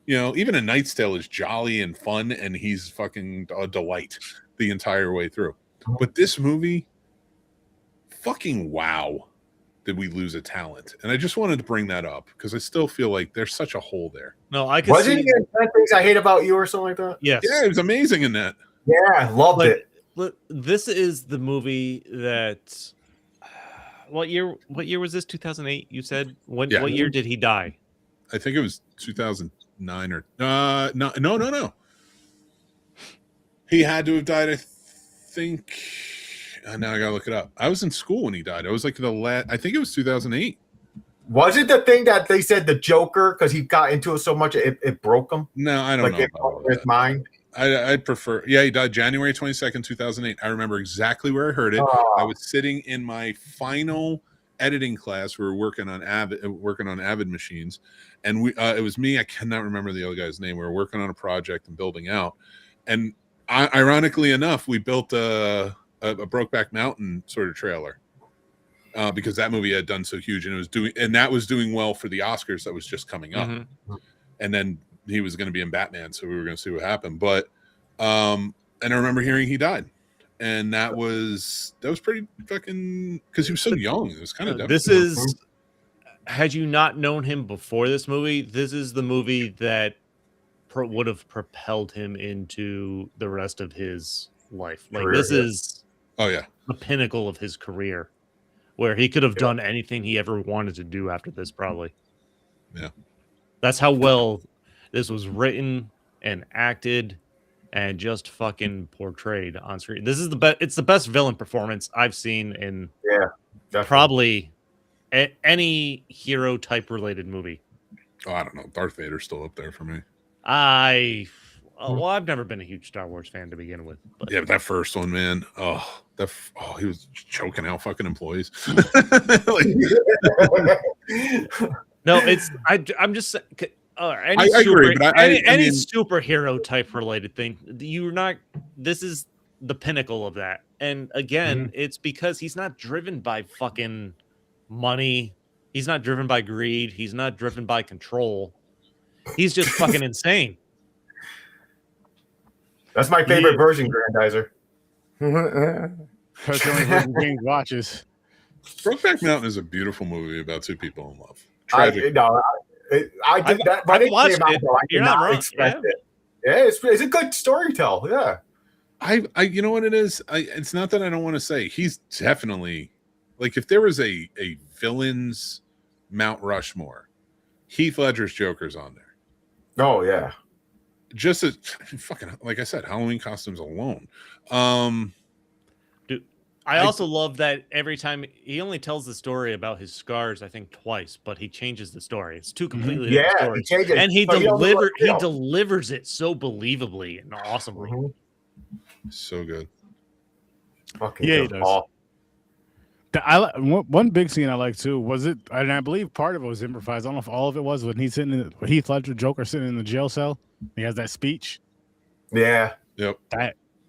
You know, even A Knight's Tale is jolly and fun, and he's fucking a delight the entire way through. But this movie, fucking wow, did we lose a talent? And I just wanted to bring that up because I still feel like there's such a hole there. No, I could Wasn't it 10 Things I Hate About You or something like that? Yes. Yeah, it was amazing in that. Yeah, I loved it. Look, this is the movie that. What year was this? 2008. You said what year did he die? I think it was 2009 or no. He had to have died. I think. Now I gotta look it up. I was in school when he died. I was like I think it was 2008. Was it the thing that they said the Joker because he got into it so much it broke him? No, I don't know. His mind. I'd prefer. Yeah, he died January 22nd, 2008. I remember exactly where I heard it. I was sitting in my final editing class. We were working on Avid machines, and it was me. I cannot remember the other guy's name. We were working on a project and building out, and ironically enough, we built a Brokeback Mountain sort of trailer because that movie had done so huge, and that was doing well for the Oscars that was just coming up, and then he was going to be in Batman, so we were going to see what happened. But and I remember hearing he died, and that was pretty fucking because he was so young. It was kind of had you not known him before this movie, this is the movie that would have propelled him into the rest of his life. Like this is the pinnacle of his career, where he could have done anything he ever wanted to do after this. Probably, yeah. That's how well this was written and acted and just fucking portrayed on screen. This is the best. It's the best villain performance I've seen in definitely. probably any hero type related movie. Oh, I don't know. Darth Vader's still up there for me. Well, I've never been a huge Star Wars fan to begin with, but Yeah, but that first one, man. He was choking out fucking employees. no, it's I'm just saying. Any I agree, but I any mean, superhero type related thing, you're not. This is the pinnacle of that, and again, it's because he's not driven by fucking money. He's not driven by greed. He's not driven by control. He's just fucking insane. That's my favorite version, Grandizer. That's the only version James watches. Brokeback Mountain is a beautiful movie about two people in love. I Tragic. did that. I've watched it. You're not wrong. Expect it. Yeah, it's a good storytell. Yeah. I you know what it is? It's not that I don't want to say he's definitely like if there was a villains Mount Rushmore, Heath Ledger's Joker's on there. Oh yeah. Just as fucking like I said, Halloween costumes alone. Dude, I also love that every time he only tells the story about his scars, I think twice, but he changes the story. It's two completely different stories. He changes, and he delivers it so believably and awesomely. So good. Fucking Yeah, he does. One big scene I like too was it, and I believe part of it was improvised. I don't know if all of it was when he's sitting, when Heath Ledger Joker sitting in the jail cell. He has that speech. Yeah. Yep.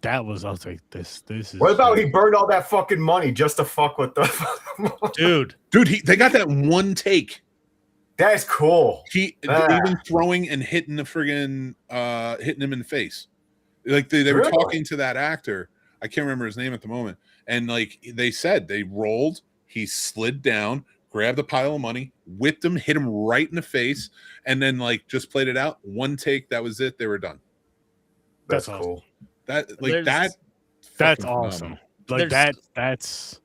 That was. I was like, this is. What about he burned all that fucking money just to fuck with the dude? They got that one take. That's cool. Even throwing and hitting the friggin' hitting him in the face. Like they were talking to that actor. I can't remember his name at the moment. And like they said, they rolled, he slid down, grabbed a pile of money, whipped him, hit him right in the face, and then like just played it out. One take, that was it. They were done. That's cool. That's awesome. Like that says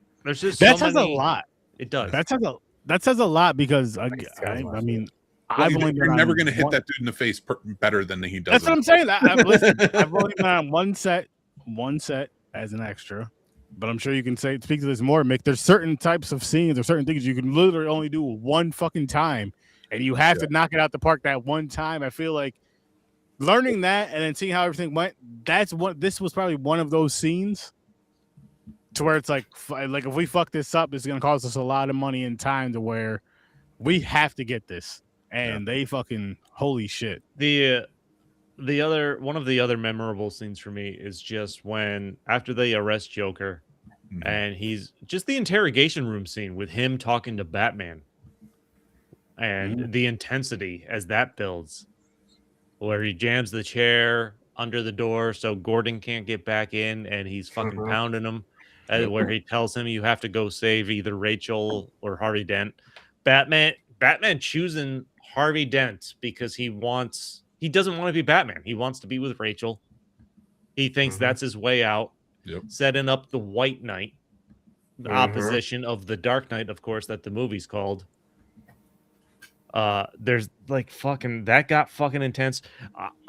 a lot. It does. That says a lot because I mean, you're never going to hit that dude in the face better than he does. That's what I'm saying. I've only been on one set as an extra, but I'm sure you can speak to this more, Mick. There's certain types of scenes or certain things you can literally only do one fucking time, and you have to knock it out the park that one time. I feel like learning that and then seeing how everything went. This was probably one of those scenes to where it's like if we fuck this up, it's gonna cost us a lot of money and time to where we have to get this. And they fucking holy shit. One of the other memorable scenes for me is just when after they arrest Joker, and he's just the interrogation room scene with him talking to Batman, and the intensity as that builds, where he jams the chair under the door so Gordon can't get back in, and he's fucking pounding him, where he tells him you have to go save either Rachel or Harvey Dent. Batman choosing Harvey Dent because he doesn't want to be Batman. He wants to be with Rachel. He thinks that's his way out. Yep. Setting up the White Knight, the opposition of the Dark Knight, of course, that the movie's called. There's like fucking that got fucking intense.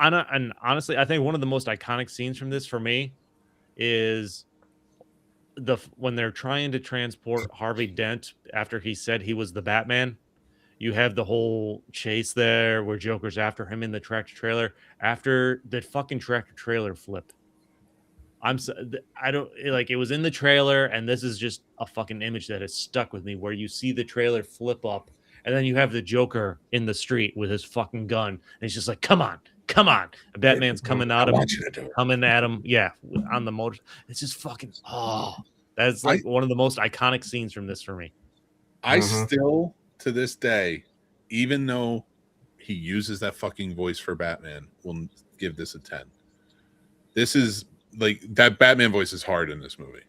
And honestly, I think one of the most iconic scenes from this for me is when they're trying to transport Harvey Dent after he said he was the Batman. You have the whole chase there where Joker's after him in the tractor trailer. After the fucking tractor trailer flip, it was in the trailer, and this is just a fucking image that has stuck with me where you see the trailer flip up, and then you have the Joker in the street with his fucking gun, and he's just like, come on. And Batman's coming at him. Yeah, on the motor. It's just fucking, that's like one of the most iconic scenes from this for me. I still, to this day, even though he uses that fucking voice for Batman, will give this a 10. This is like that Batman voice is hard in this movie.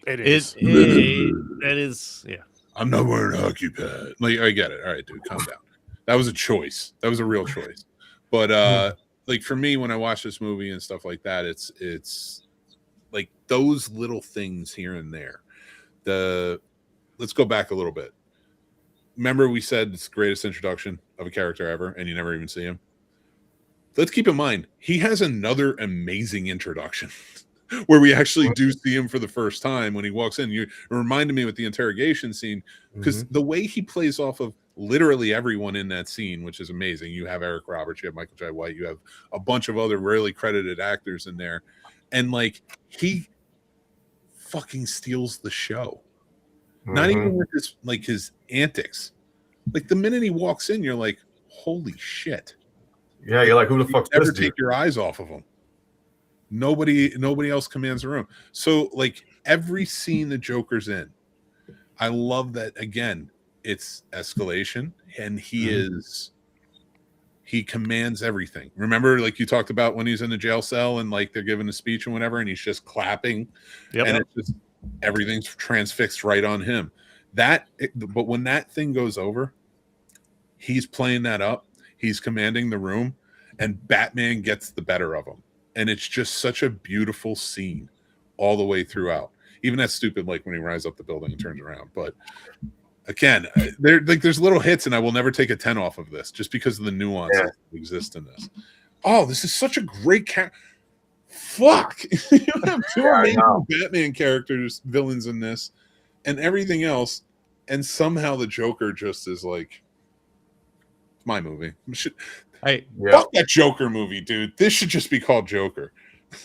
It is. It is. Yeah. I'm not wearing a hockey pad. Like, I get it. All right, dude, calm down. That was a choice. That was a real choice. But like for me, when I watch this movie and stuff like that, it's like those little things here and there. Let's go back a little bit. Remember we said it's the greatest introduction of a character ever, and you never even see him? let's keep in mind he has another amazing introduction where we actually do see him for the first time when he walks in. You reminded me with the interrogation scene, because the way he plays off of literally everyone in that scene, which is amazing. You have Eric Roberts, you have Michael Jai White, you have a bunch of other rarely credited actors in there, and like he fucking steals the show. Not even with his antics. Like the minute he walks in, you're like, holy shit. Yeah, you're like, who the fuck never take your eyes off of him. Nobody else commands the room. So like every scene the Joker's in, I love that. Again, it's escalation, and he commands everything. Remember, like you talked about when he's in the jail cell and like they're giving a speech and whatever, and he's just clapping, and it's just everything's transfixed right on him. But when that thing goes over, he's playing that up. He's commanding the room, and Batman gets the better of him. And it's just such a beautiful scene all the way throughout. Even that stupid, like when he rises up the building and turns around. But again, there's little hits, and I will never take a 10 off of this just because of the nuance that exists in this. Oh, this is such a great fuck. You have two amazing Batman characters, villains in this, and everything else, and somehow the Joker just is like, it's my movie. Fuck that Joker movie, dude. This should just be called Joker.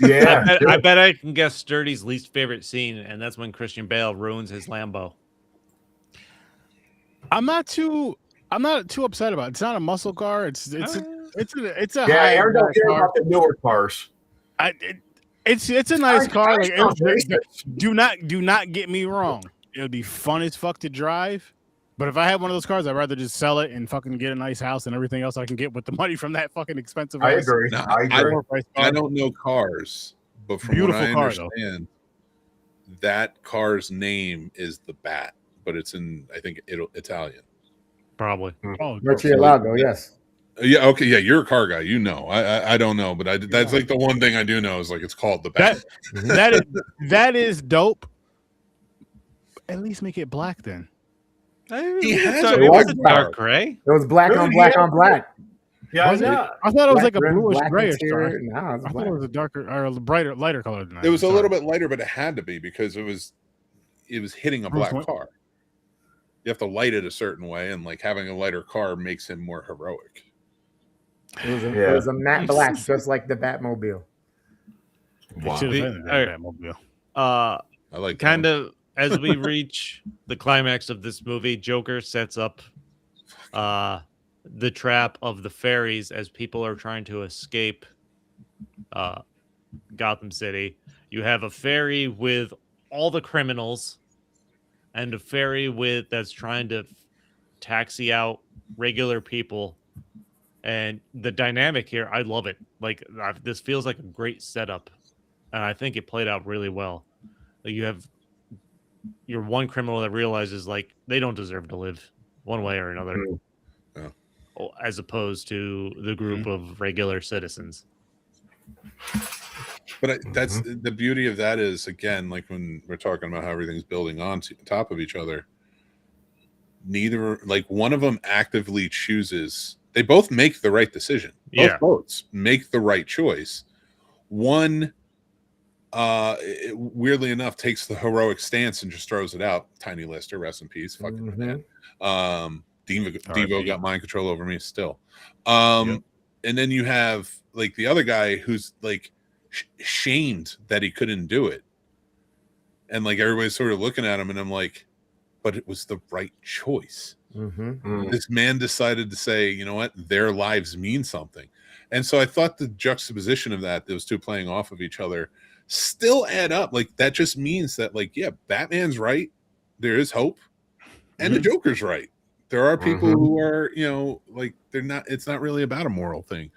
Yeah, I bet I can guess Sturdy's least favorite scene, and that's when Christian Bale ruins his Lambo. I'm not too upset about it. It's not a muscle car. It's a I don't care about the newer cars. It's a nice car. Like, do not get me wrong. It would be fun as fuck to drive. But if I had one of those cars, I'd rather just sell it and fucking get a nice house and everything else I can get with the money from that fucking expensive house. I agree. No, I don't know cars, but from what I understand, that car's name is the Bat, but it's in, I think, Italian. Probably. Oh, Murcielago, yes. Yeah, okay, yeah, you're a car guy. You know. I don't know, but that's like the one thing I do know is like it's called the Bat. That is dope. At least make it black then. It was dark gray. It was black on black on black. Yeah, I thought it was like a rim, bluish black grayish interior. color. No, I thought it was a darker or a lighter color than that. It was a little bit lighter, but it had to be because it was hitting a black car. You have to light it a certain way, and like having a lighter car makes him more heroic. It was a matte black, just like the Batmobile. It should have been that Batmobile. I like kind of. As we reach the climax of this movie, Joker sets up the trap of the fairies as people are trying to escape Gotham City. You have a fairy with all the criminals and a fairy that's trying to taxi out regular people. And the dynamic here, I love it. Like, this feels like a great setup. And I think it played out really well. You have your one criminal that realizes like they don't deserve to live one way or another, as opposed to the group of regular citizens. But that's the beauty of that is, again, like when we're talking about how everything's building on top of each other, one of them actively chooses. They both make the right decision. Both votes make the right choice. One weirdly enough takes the heroic stance and just throws it out. Tiny Lister, rest in peace, fucking man. Devo got mind control over me still. And then you have like the other guy who's like shamed that he couldn't do it, and like everybody's sort of looking at him, and I'm like, but it was the right choice. This man decided to say, you know what, their lives mean something. And so I thought the juxtaposition of that, those two playing off of each other, still add up. Like that just means that, like, yeah, Batman's right. There is hope, and the Joker's right. There are people who are, you know, like they're not. It's not really about a moral thing.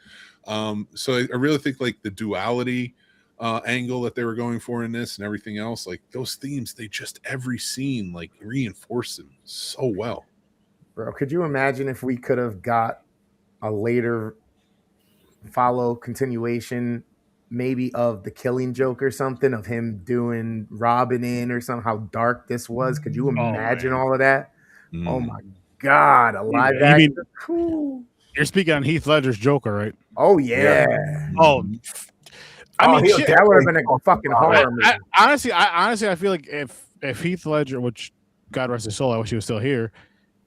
So I really think like the duality angle that they were going for in this and everything else, like those themes, they just every scene like reinforce them so well. Bro, could you imagine if we could have got a later continuation? Maybe of the Killing Joke or something, of him doing Robin in or something, how dark this was. Could you imagine all of that? Oh my God, a live action. Cool. You're speaking on Heath Ledger's Joker, right? Oh yeah. Oh, I mean, he'll shit. That would have been a fucking horror movie. Honestly, I feel like if Heath Ledger, which God rest his soul, I wish he was still here,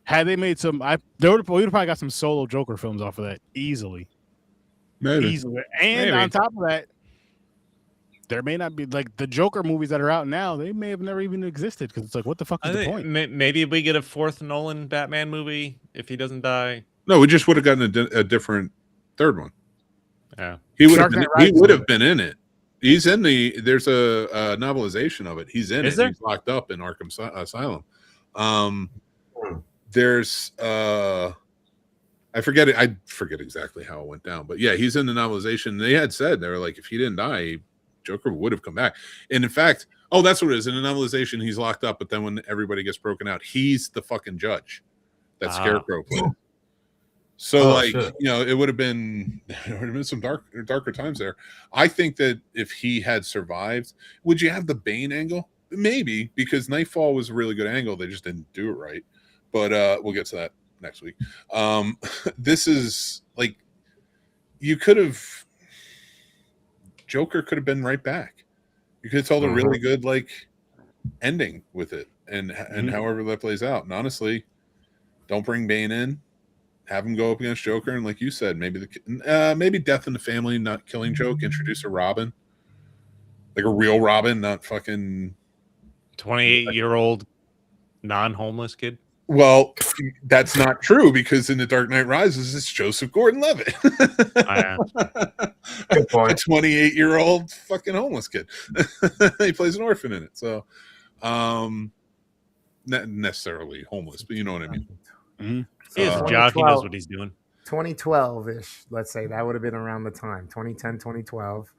had they made some, we would have probably got some solo Joker films off of that easily. Maybe. Easily. And on top of that, there may not be like the Joker movies that are out now. They may have never even existed because it's like, what the fuck is the point? Maybe we get a fourth Nolan Batman movie if he doesn't die. No, we just would have gotten a different third one. Yeah, he would have been in it. He's in there's a novelization of it. He's in it. He's locked up in Arkham Asylum. There's I forget exactly how it went down, but yeah, he's in the novelization. They had said, they were like, if he didn't die, Joker would have come back. And in fact, that's what it is. In the novelization, he's locked up, but then when everybody gets broken out, he's the fucking judge that Scarecrow played. So it would have been some darker times there. I think that if he had survived, would you have the Bane angle? Maybe, because Nightfall was a really good angle. They just didn't do it right. But we'll get to that next week. This is like, Joker could have been right back. You could have told a really good ending with it, and however that plays out. And honestly, don't bring Bane in. Have him go up against Joker, and like you said, maybe maybe death in the family, not killing joke. Introduce a Robin, like a real Robin, not fucking 28-year-old non-homeless kid. Well, that's not true, because in The Dark Knight Rises, it's Joseph Gordon-Levitt. Good point. A 28-year-old fucking homeless kid. He plays an orphan in it, so not necessarily homeless, but you know what I mean. Mm-hmm. Jock, he knows what he's doing. 2012-ish, let's say. That would have been around the time. 2010, 2012.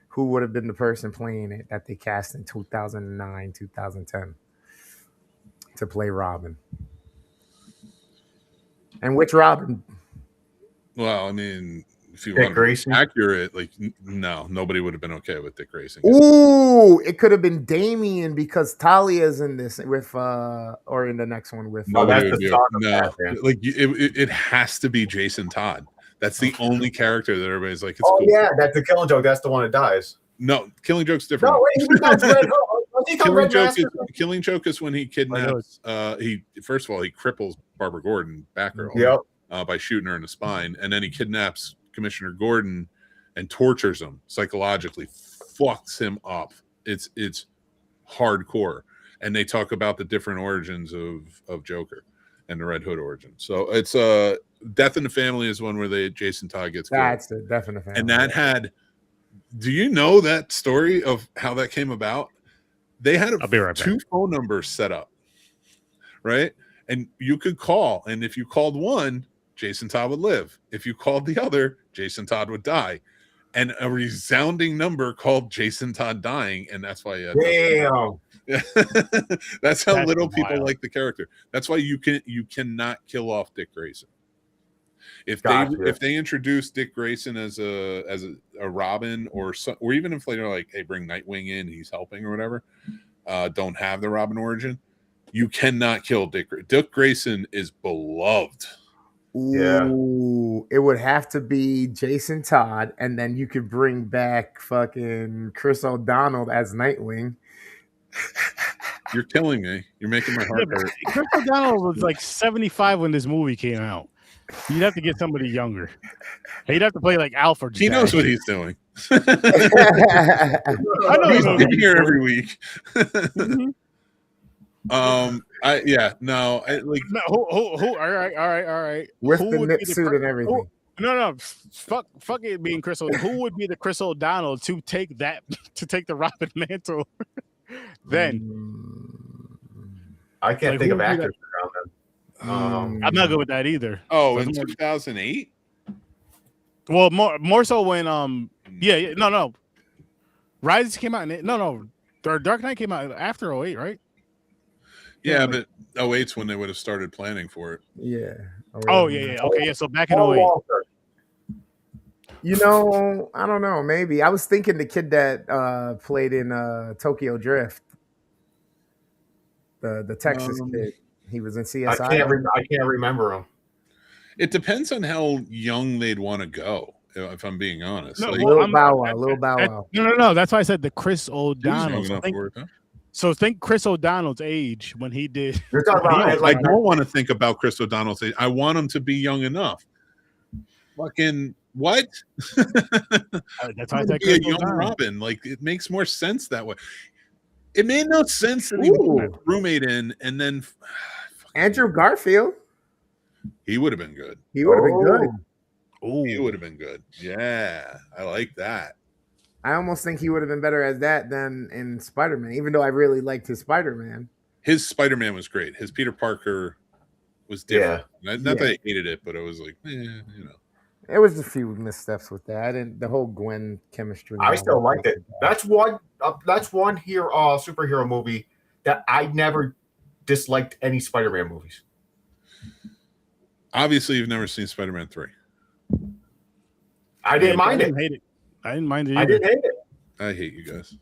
Who would have been the person playing it that they cast in 2009, 2010 to play Robin? And which Robin? Well, I mean, if you want to be accurate, no, nobody would have been okay with Dick Grayson. Ooh, it could have been Damien, because Talia's in this with or in the next one with. It has to be Jason Todd. That's the only character that everybody's like, it's cool. Yeah, that's the Killing Joke. That's the one that dies. No, Killing Joke's different. No, wait, Killing Joke is when he kidnaps. First of all, he cripples Barbara Gordon, Batgirl, by shooting her in the spine, and then he kidnaps Commissioner Gordon and tortures him psychologically, fucks him up. It's hardcore, and they talk about the different origins of Joker and the Red Hood origin. So it's Death in the Family is one where Jason Todd gets killed. That's the Death in the Family, and that had. Do you know that story of how that came about? They had two phone numbers set up, right? And you could call, and if you called one, Jason Todd would live. If you called the other, Jason Todd would die. And a resounding number called Jason Todd dying, and that's why. Damn. That's how little people like the character. That's why you cannot kill off Dick Grayson. If they introduce Dick Grayson as a Robin, or even if they're like, hey, bring Nightwing in, he's helping or whatever, don't have the Robin origin, you cannot kill Dick. Dick Grayson is beloved. Ooh, it would have to be Jason Todd, and then you could bring back fucking Chris O'Donnell as Nightwing. You're killing me. You're making my heart hurt. Chris O'Donnell was like 75 when this movie came out. You'd have to get somebody younger. He'd have to play like Alfred. He knows what he's doing. I know he's in here every week. All right. With the knit suit and everything. Fuck it being Chris O'Donnell. Who would be the Chris O'Donnell to take the Robin mantle? Then I can't think of actors around them. I'm not good with that either. Oh, in 2008. Well, more so when no. Rise came out. Dark Knight came out after 08, right? Yeah, but 08's when they would have started planning for it. Yeah. Oh yeah. Okay, yeah. So back in 08. You know, I don't know. Maybe I was thinking the kid that played in Tokyo Drift, the Texas kid. He was in CSI. I can't remember him. It depends on how young they'd want to go. If I'm being honest, No, like, well, Little Bow Wow, Little Bow Wow. No. That's why I said the Chris he was O'Donnell. young enough for it, though. So think Chris O'Donnell's age when he did. You're talking No, about I don't want to think about Chris O'Donnell's age. I want him to be young enough. Fucking what? That's why I said Be a Chris young O'Donnell. Robin. Like, it makes more sense that way. It made no sense that he put his roommate in, and then Andrew Garfield. he would have been good. He would have been good. He would have been good. Yeah, I like that. I almost think he would have been better as that than in Spider-Man, even though I really liked his Spider-Man. His Spider-Man was great. His Peter Parker was different. Not that I hated it, but it was like, you know. There was a few missteps with that, and the whole Gwen chemistry. I still liked it. That's one here superhero movie that I never disliked any Spider-Man movies. Obviously, you've never seen Spider-Man 3. I didn't mind it. Hate it. I didn't mind it I either. didn't hate it. I hate you guys.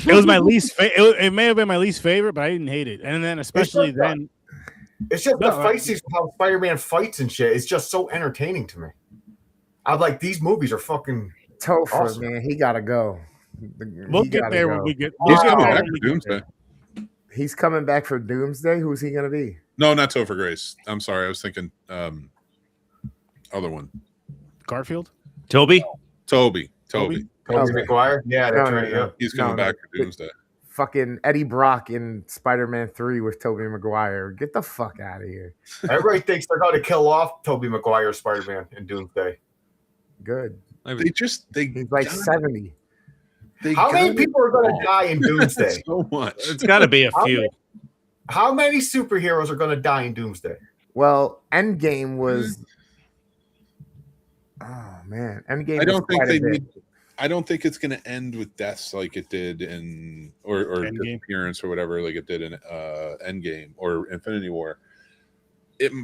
It was my least favorite. It may have been my least favorite, but I didn't hate it. And then especially then. It's just the fight scenes, how Spider-Man fights and shit. It's just so entertaining to me. I'm like, these movies are fucking Topher, awesome. man, he gotta go. We'll get there when we get. He's we'll coming get there back when we for get Doomsday. there. He's coming back for Doomsday. Who's he gonna be? No, not Topher Grace. I'm sorry. I was thinking other one. Garfield? Toby? Toby. Tobey Okay. Maguire. Yeah, that's No, right. no, Yeah. no. He's coming No, back for Doomsday. Fucking Eddie Brock in Spider-Man 3 with Tobey Maguire. Get the fuck out of here. Everybody thinks they're going to kill off Tobey Maguire Spider-Man in Doomsday. Good. He's like 70. How many people are going to die in Doomsday? So much. It's got to be a few. How many superheroes are going to die in Doomsday? Well, Endgame was. Oh man, Endgame. I don't was think quite a they bit. need. I don't think it's going to end with deaths like it did in or Endgame. disappearance or whatever like it did in Endgame or Infinity War.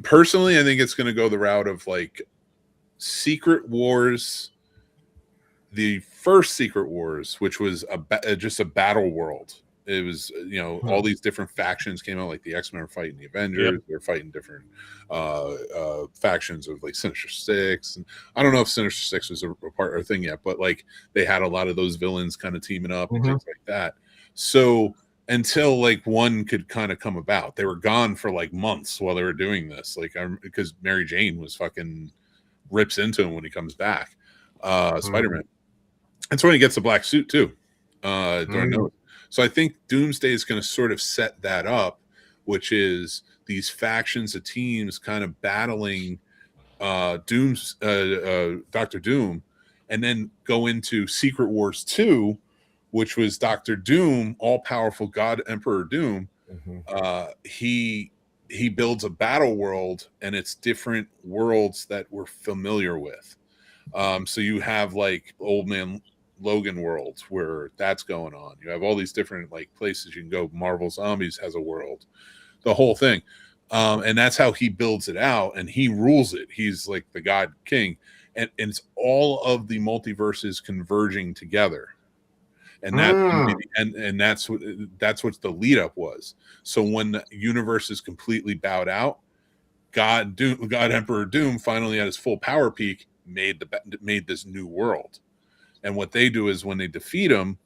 Personally, I think it's going to go the route of like Secret Wars, the first Secret Wars, which was just a battle world. It was, all these different factions came out, like the X-Men were fighting the Avengers. Yep. They're fighting different factions of like Sinister Six. And I don't know if Sinister Six was a part or a thing yet, but like they had a lot of those villains kind of teaming up and things like that. So until like one could kind of come about, they were gone for like months while they were doing this. Like because Mary Jane was fucking rips into him when he comes back. Spider-Man. That's when he gets the black suit too. During those. So I think Doomsday is going to sort of set that up, which is these factions of teams kind of battling Dr. Doom, and then go into Secret Wars 2, which was Dr. Doom, all-powerful God Emperor Doom. He builds a battle world, and it's different worlds that we're familiar with. So you have like Old Man Logan world where that's going on. You have all these different like places you can go. Marvel Zombies has a world, the whole thing. And that's how he builds it out, and he rules it. He's like the God King, and it's all of the multiverses converging together. And that's what the lead up was. So when the universe is completely bowed out, God Emperor Doom finally at his full power peak made this new world. And what they do is when they defeat him,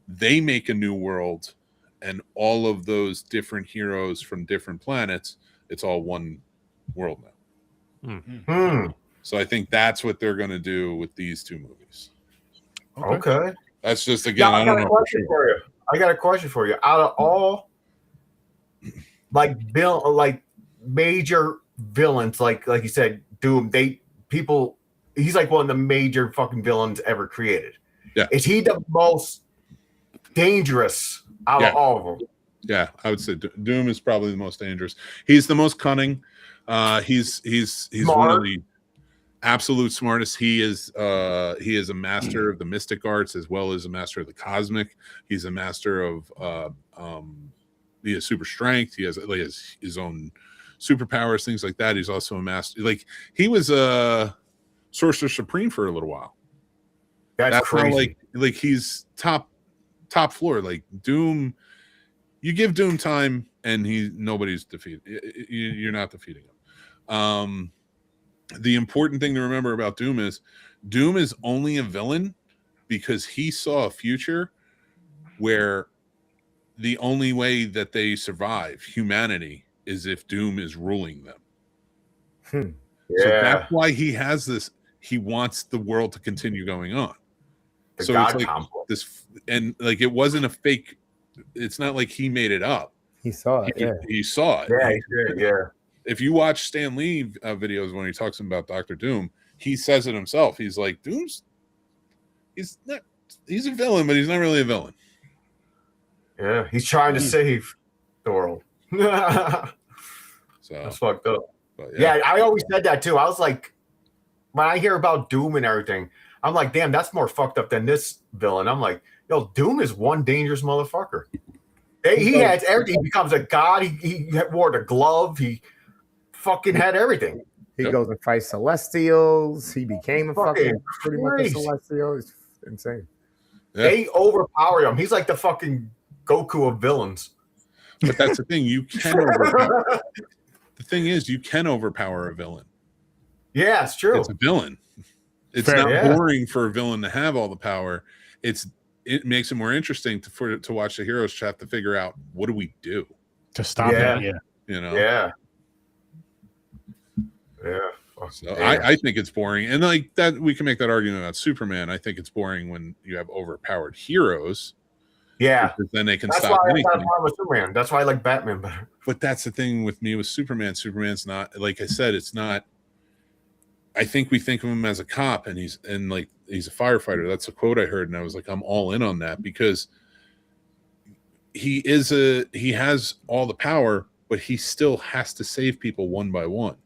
they make a new world, and all of those different heroes from different planets, it's all one world now. So I think that's what they're going to do with these two movies. Okay. That's just, again, I don't know for sure. I got a question for you. Out of all like major villains, like you said, Doom, he's like one of the major fucking villains ever created. Yeah. Is he the most dangerous out of all of them? Yeah, I would say Doom is probably the most dangerous. He's the most cunning. He's one of the absolute smartest. He is a master of the mystic arts as well as a master of the cosmic. He's a master of he has super strength. He has his own superpowers, things like that. He's also a master. Like he was a Sorcerer Supreme for a little while. That's crazy. How, like he's top floor. Like Doom, you give Doom time, and nobody's defeated. You're not defeating him. the important thing to remember about Doom is only a villain because he saw a future where the only way that they survive humanity is if Doom is ruling them. So that's why he has this. He wants the world to continue going on. The so God it's like complex. this, and like it wasn't a fake. It's not like he made it up. He saw it. He saw it. Yeah, he did. Yeah. If you watch Stan Lee videos when he talks about Dr. Doom, he says it himself. He's like, he's a villain, but he's not really a villain. Yeah, he's trying to save the world. So that's fucked up. But yeah, I always said that too. I was like, when I hear about Doom and everything, I'm like, damn, that's more fucked up than this villain. I'm like, yo, Doom is one dangerous motherfucker. He has everything. He becomes a god. He wore the glove. He fucking had everything. He goes and fights Celestials. He became a fucking pretty much a Celestial. It's insane. Yeah. They overpower him. He's like the fucking Goku of villains. But that's the thing. You can overpower. The thing is, you can overpower a villain. Yeah, it's true. It's a villain. It's Fair, not boring for a villain to have all the power. It makes it more interesting to watch the heroes have to figure out what do we do to stop it. Yeah, you know. Yeah. So I think it's boring, and like that we can make that argument about Superman. I think it's boring when you have overpowered heroes. Yeah, because then they can that's stop why anything. I love Superman. That's why I like Batman better. But that's the thing with me with Superman. Superman's not, like I said, it's not. I think we think of him as a cop, and he's a firefighter. That's a quote I heard, and I was like, I'm all in on that because he has all the power, but he still has to save people one by one.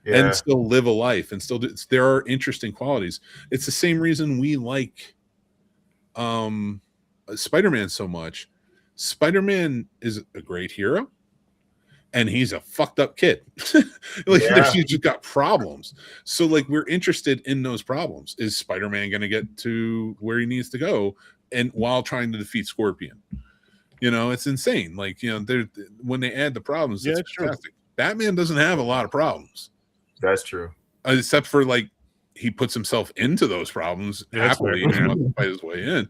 Yeah. And still live a life, and still there are interesting qualities. It's the same reason we like Spider-Man so much. Spider-Man is a great hero, and he's a fucked up kid. He's just got problems. So like we're interested in those problems. Is Spider-Man going to get to where he needs to go, and while trying to defeat Scorpion? You know, it's insane. Like, you know, when they add the problems, it's fantastic. Batman doesn't have a lot of problems. That's true. Except for like he puts himself into those problems happily and to fight his way in.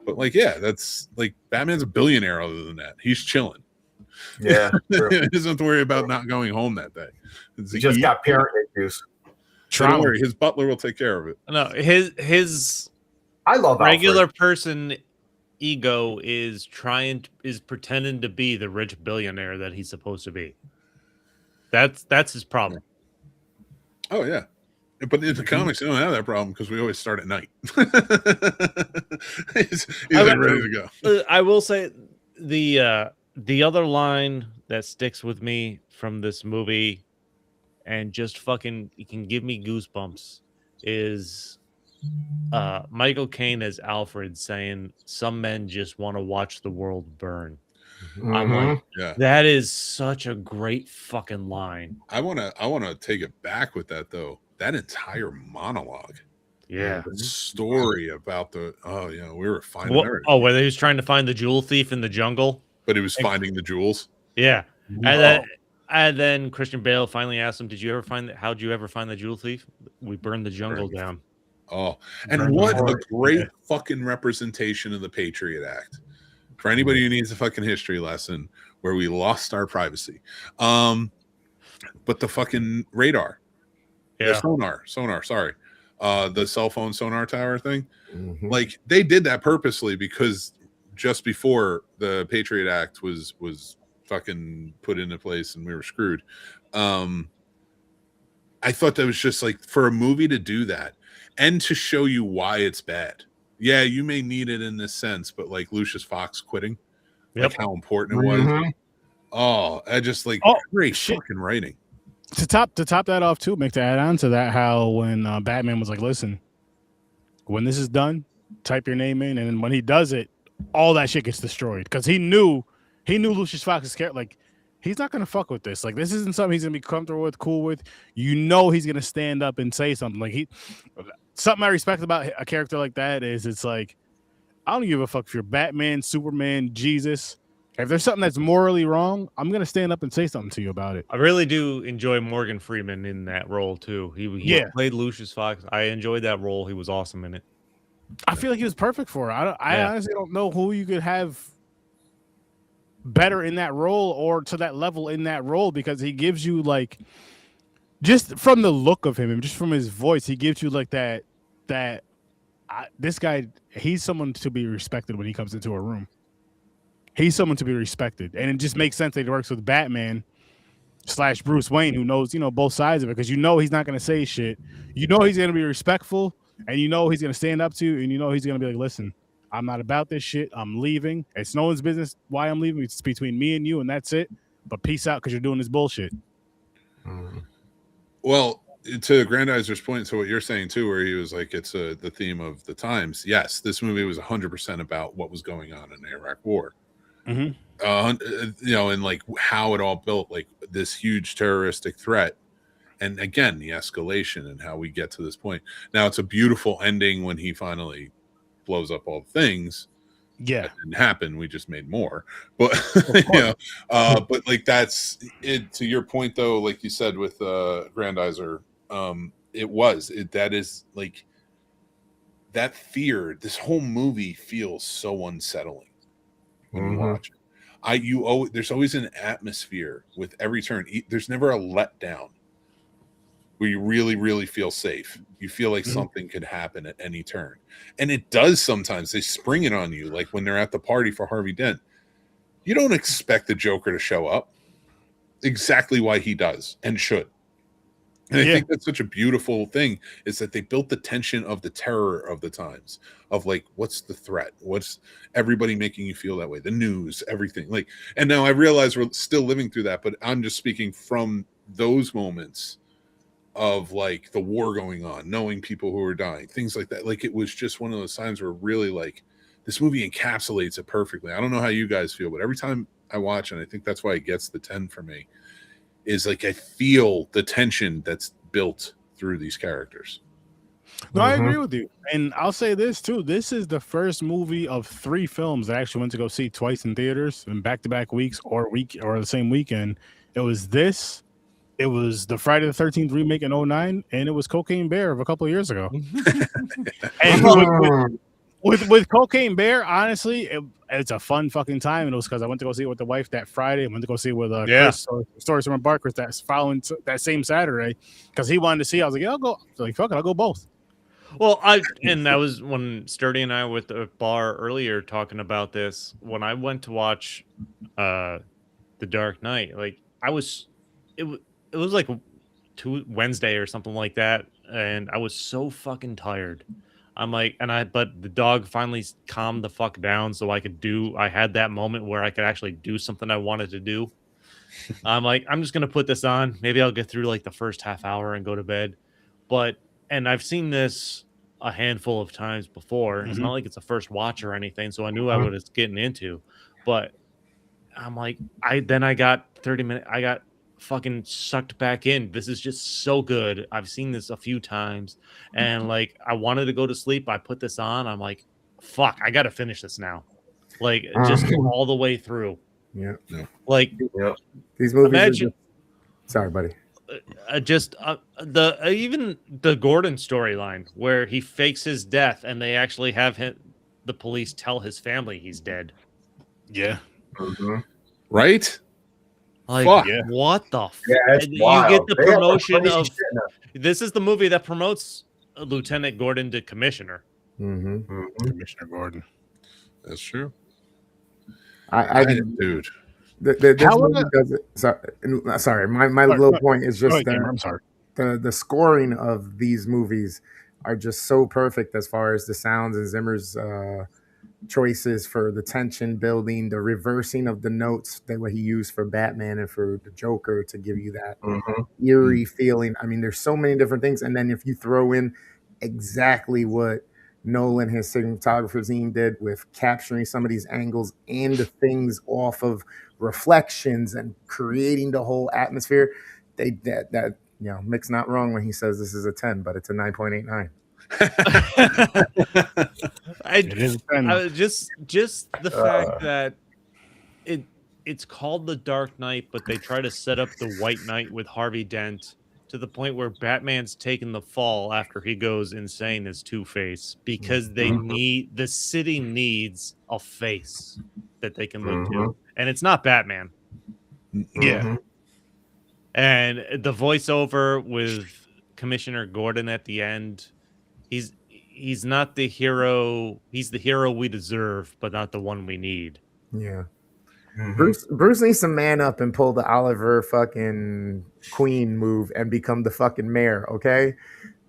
But like, yeah, that's like Batman's a billionaire. Other than that, he's chilling. Yeah, he doesn't have to worry about not going home that day. He just got parent issues. Don't worry, his butler will take care of it. No, his I love regular Alfred. person ego is pretending to be the rich billionaire that he's supposed to be. That's his problem. Oh yeah, but in the comics, they don't have that problem because we always start at night. he's ready to go. I will say the other line that sticks with me from this movie, and just fucking it can give me goosebumps, is Michael Caine as Alfred saying, "Some men just want to watch the world burn." Mm-hmm. I'm like, that is such a great fucking line. I wanna take it back with that though. That entire monologue. Yeah. The story about we were finding everything. Oh, where he was trying to find the jewel thief in the jungle. But he was finding the jewels. Yeah. And then Christian Bale finally asked him, how'd you ever find the jewel thief? We burned the jungle down. Oh, and what a great fucking representation of the Patriot Act. For anybody who needs a fucking history lesson where we lost our privacy. But the fucking radar. Yeah. The sonar, sorry. The cell phone sonar tower thing. Mm-hmm. Like they did that purposely because just before the Patriot Act was fucking put into place and we were screwed. I thought that was just like for a movie to do that and to show you why it's bad. Yeah, you may need it in this sense, but like Lucius Fox quitting, like how important it was. Mm-hmm. Oh, I just like great fucking writing. To top that off too, Mick, to add on to that, how when Batman was like, "Listen, when this is done, type your name in," and when he does it, all that shit gets destroyed because he knew Lucius Fox's character. Like, he's not gonna fuck with this. Like, this isn't something he's gonna be comfortable with, cool with. You know, he's gonna stand up and say something. Like something I respect about a character like that is it's like, I don't give a fuck if you're Batman, Superman, Jesus. If there's something that's morally wrong, I'm gonna stand up and say something to you about it. I really do enjoy Morgan Freeman in that role too. He played Lucius Fox. I enjoyed that role. He was awesome in it. I feel like he was perfect for it. I honestly don't know who you could have better in that role or to that level in that role, because he gives you like, just from the look of him and just from his voice, he gives you like this guy, he's someone to be respected when he comes into a room. He's someone to be respected. And it just makes sense that he works with Batman / Bruce Wayne, who knows, both sides of it, because he's not going to say shit. He's going to be respectful, and he's going to stand up to you, and he's going to be like, listen, I'm not about this shit. I'm leaving. It's no one's business why I'm leaving. It's between me and you, and that's it. But peace out, because you're doing this bullshit. Well, to Grandizer's point, to what you're saying too, where he was like, it's the theme of the times. Yes, this movie was 100% about what was going on in the Iraq War. And like how it all built, like this huge terroristic threat. And again, the escalation and how we get to this point. Now, it's a beautiful ending when he finally blows up all the things. Yeah, that didn't happen. We just made more, but but like that's it. To your point, though, like you said with Grandizer, that is like that fear. This whole movie feels so unsettling when you watch it. There's always an atmosphere with every turn. There's never a letdown where you really, really feel safe. You feel like something could happen at any turn. And it does sometimes. They spring it on you, like when they're at the party for Harvey Dent. You don't expect the Joker to show up. Exactly why he does and should. And I think that's such a beautiful thing, is that they built the tension of the terror of the times, of like, what's the threat? What's everybody making you feel that way? The news, everything. Like, and now I realize we're still living through that, but I'm just speaking from those moments of like the war going on, knowing people who are dying, things like that. Like, it was just one of those times where really, like, this movie encapsulates it perfectly. I don't know how you guys feel, but every time I watch, and I think that's why it gets the 10 for me, is like I feel the tension that's built through these characters. No, I agree with you. And I'll say this too. This is the first movie of 3 films that I actually went to go see twice in theaters in back-to-back weeks or the same weekend. It was this. It was the Friday the 13th remake in 2009, and it was Cocaine Bear of a couple of years ago. And with Cocaine Bear, honestly, it's a fun fucking time. And it was because I went to go see it with the wife that Friday. I went to go see it with Chris, Stories from Barker, that's following that same Saturday, because he wanted to see. I was like, yeah, I'll go. I was like, fuck it, I'll go both. Well, and that was when Sturdy and I were at the bar earlier talking about this. When I went to watch The Dark Knight, like it was like Wednesday or something like that, and I was so fucking tired. I'm like, but the dog finally calmed the fuck down, so I had that moment where I could actually do something I wanted to do. I'm like, I'm just gonna put this on. Maybe I'll get through like the first half hour and go to bed. And I've seen this a handful of times before. It's not like it's a first watch or anything, so I knew I was getting into. But I'm like, I got 30 minutes. I got fucking sucked back in. This is just so good. I've seen this a few times, and like I wanted to go to sleep. I put this on. I'm like, fuck, I got to finish this now. Like just all the way through. Yeah. Like these movies. Sorry, buddy. Even the Gordon storyline where he fakes his death and they actually have the police tell his family he's dead. Yeah. Right? Like, what the fuck? Yeah, you get the promotion of this is the movie that promotes Lieutenant Gordon to Commissioner. Commissioner Gordon. That's true. Dude. This movie does it. Sorry, my little point is just that I'm sorry. The scoring of these movies are just so perfect as far as the sounds and Zimmer's choices for the tension building, the reversing of the notes that what he used for Batman and for the Joker to give you that eerie feeling. I mean, there's so many different things, and then if you throw in exactly what Nolan, his cinematographer team, did with capturing some of these angles and the things off of reflections and creating the whole atmosphere, that Mick's not wrong when he says this is a 10, but it's a 9.89. Just the fact that it's called The Dark Knight, but they try to set up the White Knight with Harvey Dent to the point where Batman's taking the fall after he goes insane as Two-Face because they need the city needs a face that they can look to, and it's not Batman. Yeah. And the voiceover with Commissioner Gordon at the end, he's not the hero. He's the hero we deserve, but not the one we need. Yeah. Bruce needs to man up and pull the Oliver fucking Queen move and become the fucking mayor, okay?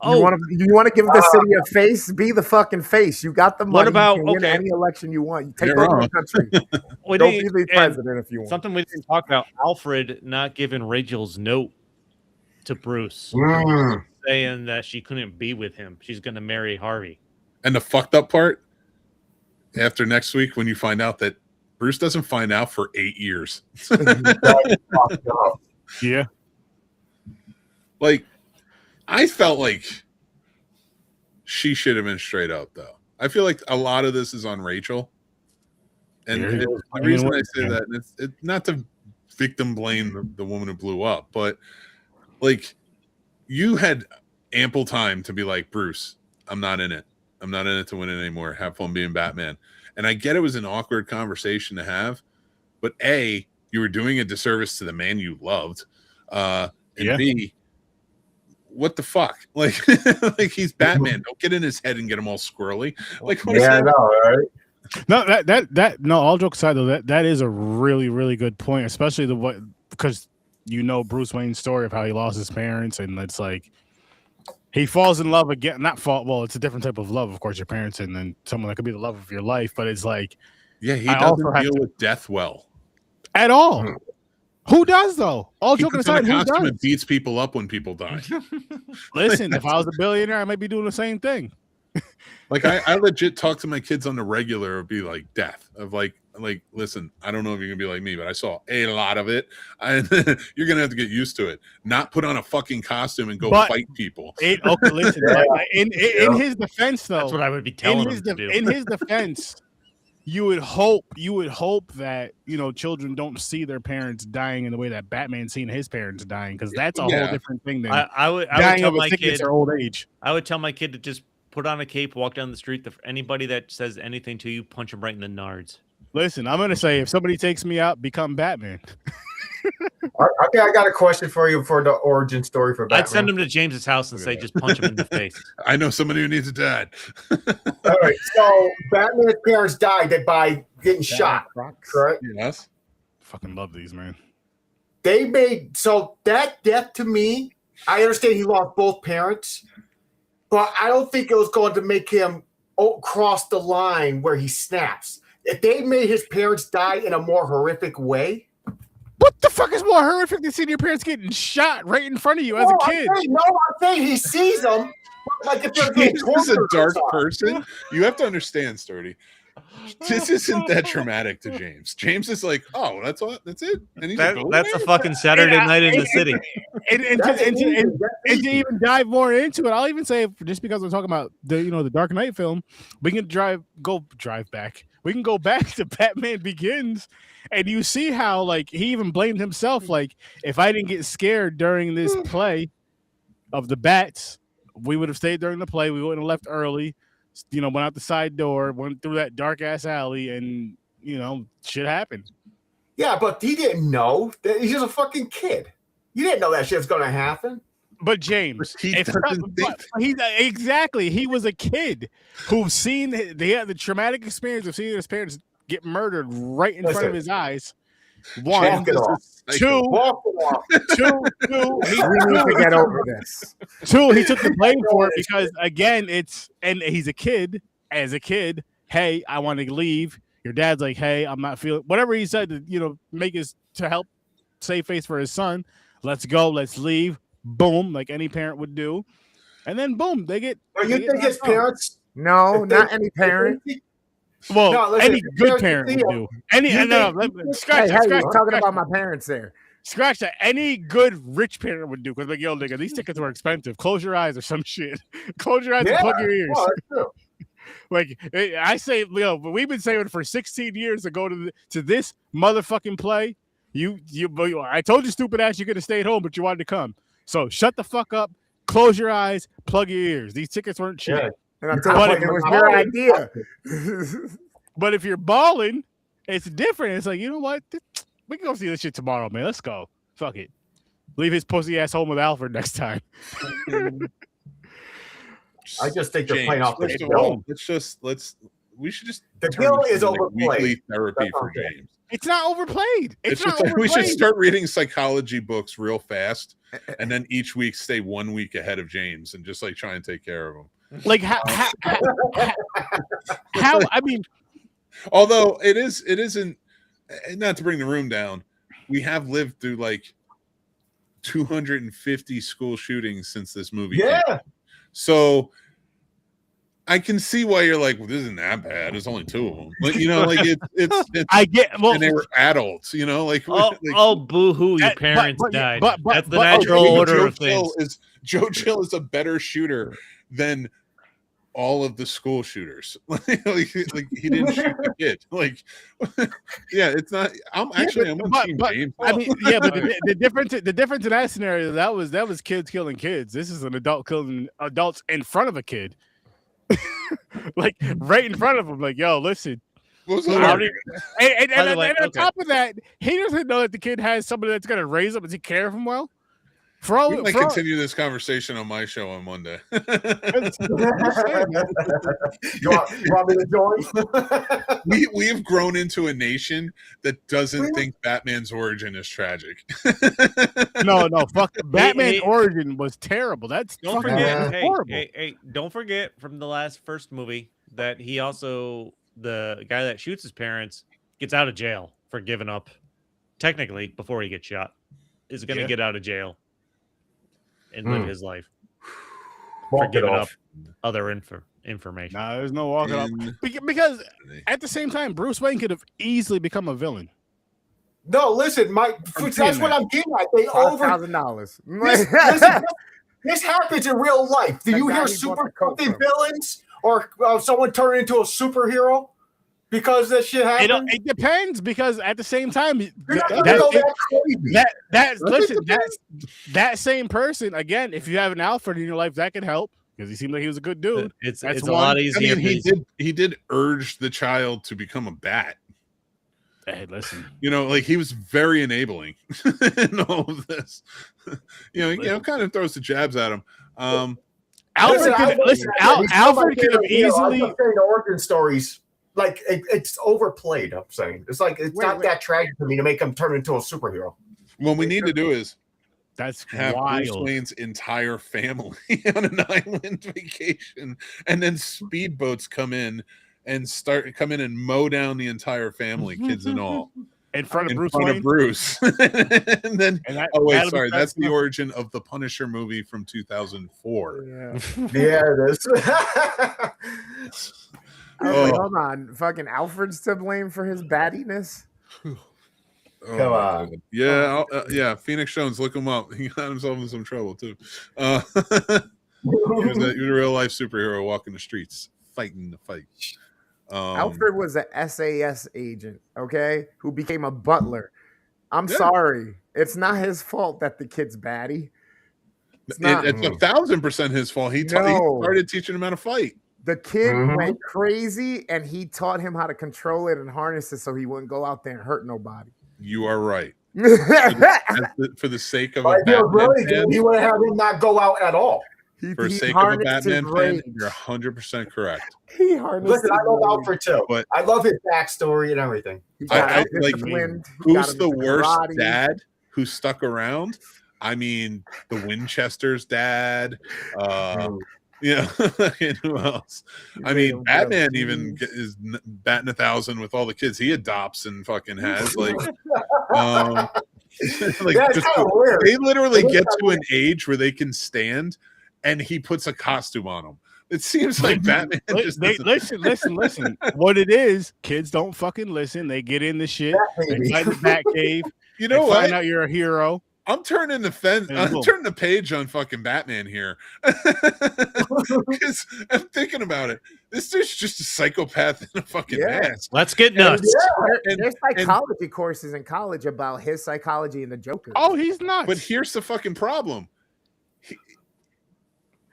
You want to give the city a face? Be the fucking face. You got the money. What about you can win any election you want? You take You're over wrong. the country. Don't be the president if you want. Something we didn't talk about: Alfred not giving Rachel's note to Bruce, saying that she couldn't be with him. She's going to marry Harvey. And the fucked up part, after next week, when you find out that Bruce doesn't find out for 8 years. Yeah. Like, I felt like she should have been straight up, though. I feel like a lot of this is on Rachel. And the reason I say that, it's not to victim blame the woman who blew up, but like, you had ample time to be like, Bruce, I'm not in it. I'm not in it to win it anymore. Have fun being Batman. And I get it was an awkward conversation to have, but A, you were doing a disservice to the man you loved. And B, what the fuck? Like, like he's Batman. Don't get in his head and get him all squirrely. Like, I know, right? No, no. All jokes aside, though, that is a really, really good point, especially because Bruce Wayne's story of how he lost his parents, and it's like he falls in love again. Well, it's a different type of love, of course, your parents, and then someone that could be the love of your life. But it's like, yeah, he doesn't deal with death well at all. Who does though? All joking aside, who does? It beats people up when people die. Listen, if I was a billionaire, I might be doing the same thing. Like I legit talk to my kids on the regular. It'd be like death of like, listen, I don't know if you're gonna be like me, but I saw a lot of it. You're gonna have to get used to it. Not put on a fucking costume and go fight people. Okay, listen. In his defense, though, that's what I would be telling him to do. In his defense, you would hope that children don't see their parents dying in the way that Batman's seen his parents dying, because that's a whole different thing than I would dying tell of a my sickness kid or old age. I would tell my kid to just put on a cape, walk down the street. Anybody that says anything to you, punch him right in the nards. Listen, I'm gonna say, if somebody takes me out, become Batman. Okay, I got a question for you for the origin story for Batman. I'd send him to James's house and say, just punch him in the face. I know somebody who needs a dad. All right, so Batman's parents died by getting shot, correct? Yes. Fucking love these, man. So that death, to me, I understand he lost both parents, but I don't think it was going to make him cross the line where he snaps. If they made his parents die in a more horrific way. What the fuck is more horrific than seeing your parents getting shot right in front of you as a kid? I'm saying he sees them. Like if they're James is a dark person. You have to understand, Sturdy. This isn't that traumatic to James. James is like, oh, that's all. That's it. And that's a fucking Saturday night in the city. And to even dive more into it, I'll even say, just because we're talking about the Dark Knight film, we can drive back. We can go back to Batman Begins, and you see how he even blamed himself. Like, if I didn't get scared during this play of the bats, we would have stayed during the play. We wouldn't have left early. Went out the side door, went through that dark ass alley, and shit happened. Yeah, but he didn't know that he's just a fucking kid. You didn't know that shit's gonna happen. But James, he was a kid who's seen the traumatic experience of seeing his parents get murdered right in front of his eyes. One, two, we need to get over this. Two, he took the blame for it because again, he's a kid. As a kid, hey, I want to leave. Your dad's like, hey, I'm not feeling whatever he said to help save face for his son. Let's go, let's leave. Boom, like any parent would do, and then boom, they get. You think his parents? No, not any parent. Well, no, any good parent would do. Scratch that. Talking about my parents there. Scratch that. Any good rich parent would do, because nigga, these tickets were expensive. Close your eyes or some shit. Close your eyes and plug your ears. Well, that's true. Like I say, but we've been saying for 16 years to go to this motherfucking play. I told you, stupid ass, you're gonna stay at home, but you wanted to come. So shut the fuck up, close your eyes, plug your ears. These tickets weren't cheap. Yeah. And I'm telling you, it was your idea. But if you're balling, it's different. It's like, you know what? We can go see this shit tomorrow, man. Let's go. Fuck it. Leave his pussy ass home with Alfred next time. I just think they're playing off the First of hill. all, we should just The turn hill this is into, like, overplayed. weekly therapy That's for okay. James. It's not overplayed. It's not just like, we overplayed. should start reading psychology books real fast, and then each week stay 1 week ahead of James and just like try and take care of him. Like how I mean, Although it isn't, not to bring the room down, we have lived through like 250 school shootings since this movie came out. So I can see why you're like, well, this isn't that bad. There's only 2 of them. Like, you know, like it's I get, well, and they were adults, you know, like, Boo-hoo, your parents died. That's the natural order of things. Joe Chill is a better shooter than all of the school shooters. like he didn't shoot the kid. Like, yeah, it's not. I'm on Team James. I mean, yeah, but the difference in that scenario, that was kids killing kids. This is an adult killing adults in front of a kid, like right in front of him. Like, yo, listen. And on top of that, he doesn't know that the kid has somebody that's gonna raise him and take care of him well. We might continue this conversation on my show on Monday. You want me to join? we have grown into a nation that doesn't think Batman's origin is tragic. No, fuck. Batman's origin was terrible. That's don't forget. horrible. Hey, don't forget from the first movie that he also, the guy that shoots his parents, gets out of jail for giving up. Technically, before he gets shot, is going to get out of jail and live his life for giving up other information. Nah, there's no walking off. Because at the same time, Bruce Wayne could have easily become a villain. No, listen, that's what I'm getting at. They $5,000. This happens in real life. Do you hear super villains or someone turn into a superhero because that shit happens? It depends, because at the same time, that same person, again, if you have an Alfred in your life, that could help, because he seemed like he was a good dude. It's a lot easier. I mean, he did urge the child to become a bat. Hey, listen. You know, like, he was very enabling in all of this. You know, kind of throws the jabs at him. Alfred could have easily origin stories. Like, it's overplayed. I'm saying it's like it's not that tragic for me to make him turn into a superhero. What we need to do is have wild. Bruce Wayne's entire family on an island vacation, and then speedboats come in and mow down the entire family, kids and all, in front of Bruce. And then, that's the origin of the Punisher movie from 2004. Yeah, it is. Hold on, fucking Alfred's to blame for his battiness. Come on. Yeah, Phoenix Jones, look him up. He got himself in some trouble too. He was a real life superhero walking the streets, fighting the fight. Alfred was an SAS agent, okay, who became a butler. I'm sorry, it's not his fault that the kid's batty. It's 1,000% his fault. He started teaching him how to fight. The kid went crazy, and he taught him how to control it and harness it so he wouldn't go out there and hurt nobody. You are right. For the sake of a Batman fan, he would have him not go out at all. For the sake of a Batman fan, you're 100% correct. Listen, I love Alfred too. But I love his backstory and everything. Who's the worst dad who stuck around? I mean, the Winchester's dad. And who else? I mean, Batman even is batting 1,000 with all the kids he adopts and fucking has. Like, they literally get to an age where they can stand, and he puts a costume on them. It seems like Batman. Listen. What it is, kids don't fucking listen. They get in the shit. They find the Batcave. You know what? what? Find out you're a hero. I'm turning the fence. I'm turning the page on fucking Batman here. Because I'm thinking about it. This dude's just a psychopath in a fucking mask. Let's get nuts. There's psychology courses in college about his psychology and the Joker. Oh, he's nuts. But here's the fucking problem.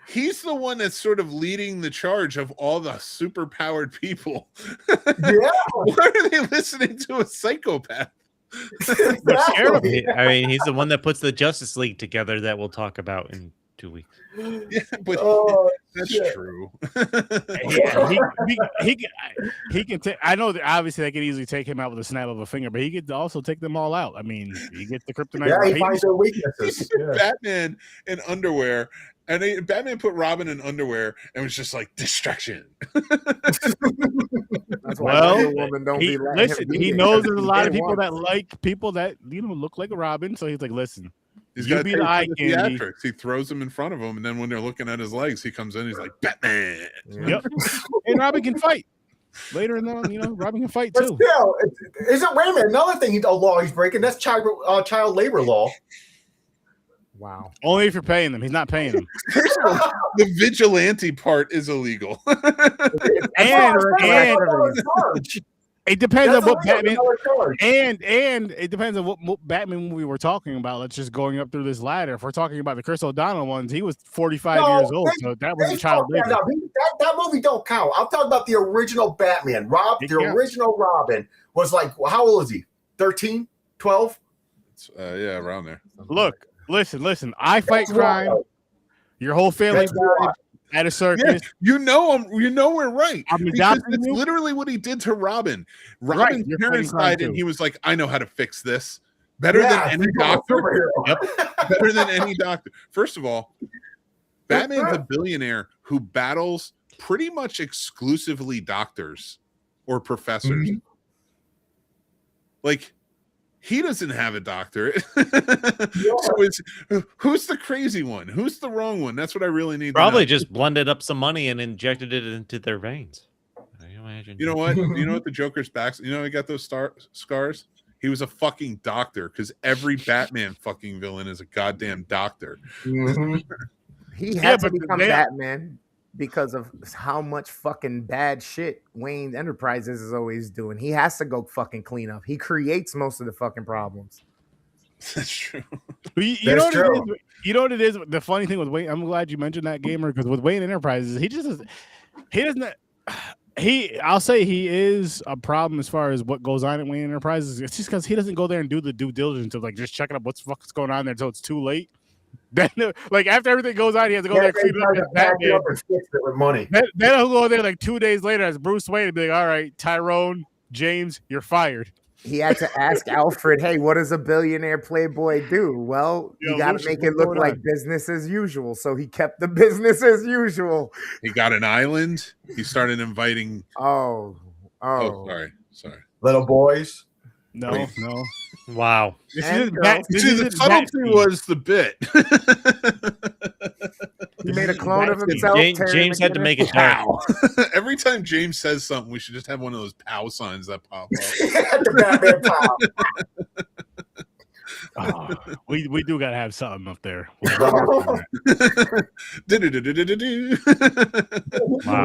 He's the one that's sort of leading the charge of all the superpowered people. Yeah. Why are they listening to a psychopath? Exactly. I mean, he's the one that puts the Justice League together that we'll talk about in 2 weeks. Yeah, but that's true. He can take. I know that obviously they can easily take him out with a snap of a finger, but he could also take them all out. I mean, he gets the kryptonite. Yeah, he finds their weaknesses. Batman in underwear, and Batman put Robin in underwear and was just like distraction. That's why Woman don't he knows there's a lot of people that like people that look like a Robin, so he's like, listen. He's got to eye candy. He throws them in front of him, and then when they're looking at his legs, he comes in. He's like Batman. Yep. And Robin can fight later in the Robin can fight too. Still, isn't wait a minute? Another thing, a law he's breaking. That's child labor law. Wow. Only if you're paying them. He's not paying them. The vigilante part is illegal. and it depends on what Batman and it depends on what Batman movie we're talking about. Let's just going up through this ladder. If we're talking about the Chris O'Donnell ones, he was 45 years old, so that was a child labor. That movie don't count. I'm talking about the original Batman. Original Robin was like, how old is he? 13, 12? Yeah, around there. Look, listen. I fight crime. Your whole family died at a circus. Yeah, we're right. Because it's literally what he did to Robin. Robin's parents died, and he was like, I know how to fix this. Better than any doctor. Yep. Better than any doctor. First of all, Batman's a billionaire who battles pretty much exclusively doctors or professors. Mm-hmm. Like, he doesn't have a doctor. So who's the crazy one? Who's the wrong one? That's what I really need. Probably just blended up some money and injected it into their veins. I imagine. You know what? You know what the Joker's back? You know he got those scars? He was a fucking doctor because every Batman fucking villain is a goddamn doctor. Mm-hmm. He had to become Batman because of how much fucking bad shit Wayne Enterprises is always doing. He has to go fucking clean up. He creates most of the fucking problems. That's true. You know what it is? The funny thing with Wayne, I'm glad you mentioned that, Gamer, because with Wayne Enterprises, I'll say he is a problem as far as what goes on at Wayne Enterprises. It's just because he doesn't go there and do the due diligence of like just checking up what's going on there until it's too late. Then, like after everything goes on, he has to go there, clean up his Batman, and fix it with money. Then he'll go there like 2 days later as Bruce Wayne and be like, "All right, Tyrone, James, you're fired." He had to ask Alfred, "Hey, what does a billionaire playboy do?" Well, you got to make it look like business as usual. So he kept the business as usual. He got an island. He started inviting. Oh, sorry. Little boys. No. Wow. The subtlety was the bit. He made a clone of himself. James had to make it pow. Every time James says something, we should just have one of those pow signs that pop up. The Batman pow. We do gotta have something up there. We'll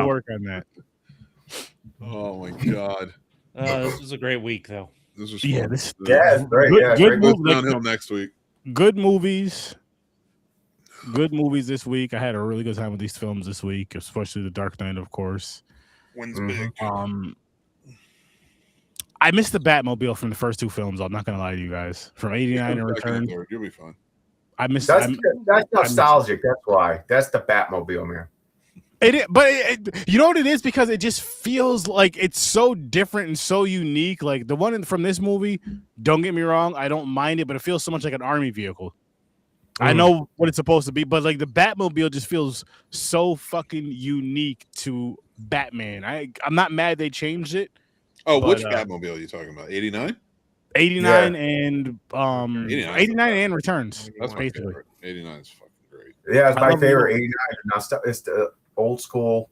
work on that. Oh my god. This was a great week, though. This was fun. It's great. Good downhill next week. Good movies this week. I had a really good time with these films this week, especially The Dark Knight, of course. Wins big. I missed the Batmobile from the first two films. I'm not gonna lie to you guys. From '89 and Return, you'll be fine. I missed. That's nostalgic. That's why. That's the Batmobile, man. You know what it is? Because it just feels like it's so different and so unique. Like the one from this movie, don't get me wrong, I don't mind it, but it feels so much like an army vehicle. I know what it's supposed to be, but like the Batmobile just feels so fucking unique to Batman. I'm not mad they changed it. Oh, which Batmobile are you talking about? 89? 89 and 89 and Returns. That's basically my favorite. 89 is fucking great. Yeah, it's my favorite. 89. It's the old school.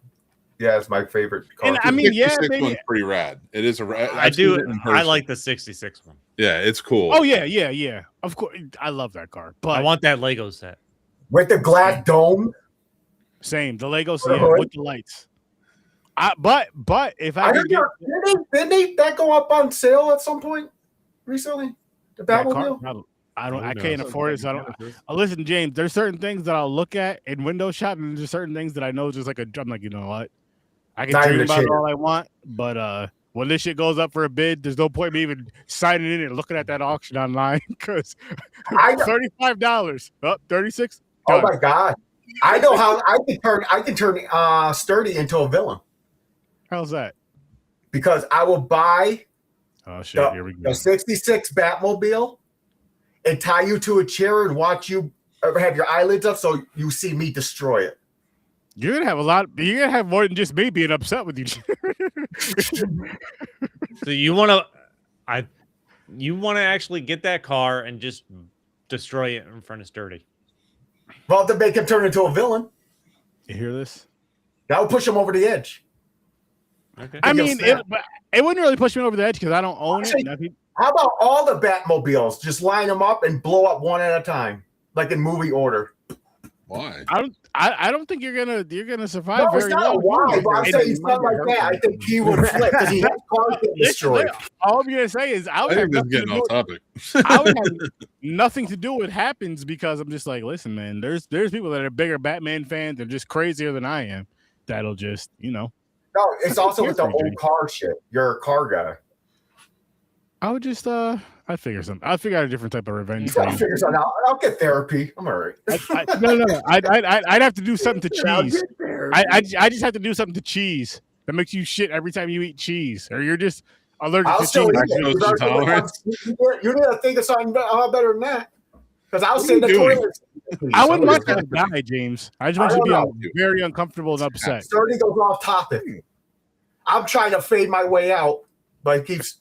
Yeah, it's my favorite car. And I mean, 66 one's pretty rad. It is a rad. I like the 66 one. Yeah, it's cool. Oh yeah. Of course, I love that car. But I want that Lego set. With the glass dome. same. The Legos, Right. with the lights. But if I I could heard get didn't that go up on sale at some point recently? The that car, Batmobile? I can't afford it. So I don't. Listen, James. There's certain things that I'll look at in window shop, and there's certain things that I know just like I'm like, you know what? I can Not dream even a about it chance. all I want, but when this shit goes up for a bid, there's no point me even signing in and looking at that auction online because I know. $35. Oh, 36. Oh Done. my god! I know how I can turn Sturdy into a villain How's that? because I will buy Oh shit! Here we go. the '66 Batmobile and tie you to a chair and watch you have your eyelids up so you see me destroy it. You're gonna have a lot. You're gonna have more than just me being upset with you. So you want to actually get that car and just destroy it in front of Sturdy. Well, to make him turn into a villain, You hear this? that would push him over the edge. Okay. I He'll mean, snap. it wouldn't really push me over the edge because I don't own it. Actually, and I think- How about all the Batmobiles? Just line them up and blow up one at a time, like in movie order. Why? I don't think you're gonna survive No, it's very not well. why, but I'm And- saying something like that. I think he would flip because he has cars getting destroyed. Listen, all I'm gonna say is I think this is getting off topic. I would have nothing to do with happens because I'm just like, listen, man. There's people that are bigger Batman fans. They're just crazier than I am. That'll just No, it's also with the Different, old car shit. You're a car guy. I would just I'd figure something. I'd figure out a different type of revenge. You gotta thing. figure something out. I'll get therapy. I'm all right. No. I'd have to do something to I'll cheese. get there. I just have to do something to cheese that makes you shit every time you eat cheese, or you're just allergic I'll to still cheese. eat it. Lactose intolerance. You need to think of something better than that. Because I'll say are the you doing? toilet. I wouldn't want that to die, James. I just want I you to don't be very uncomfortable and upset. Sturdy goes off topic. I'm trying to fade my way out, but he keeps.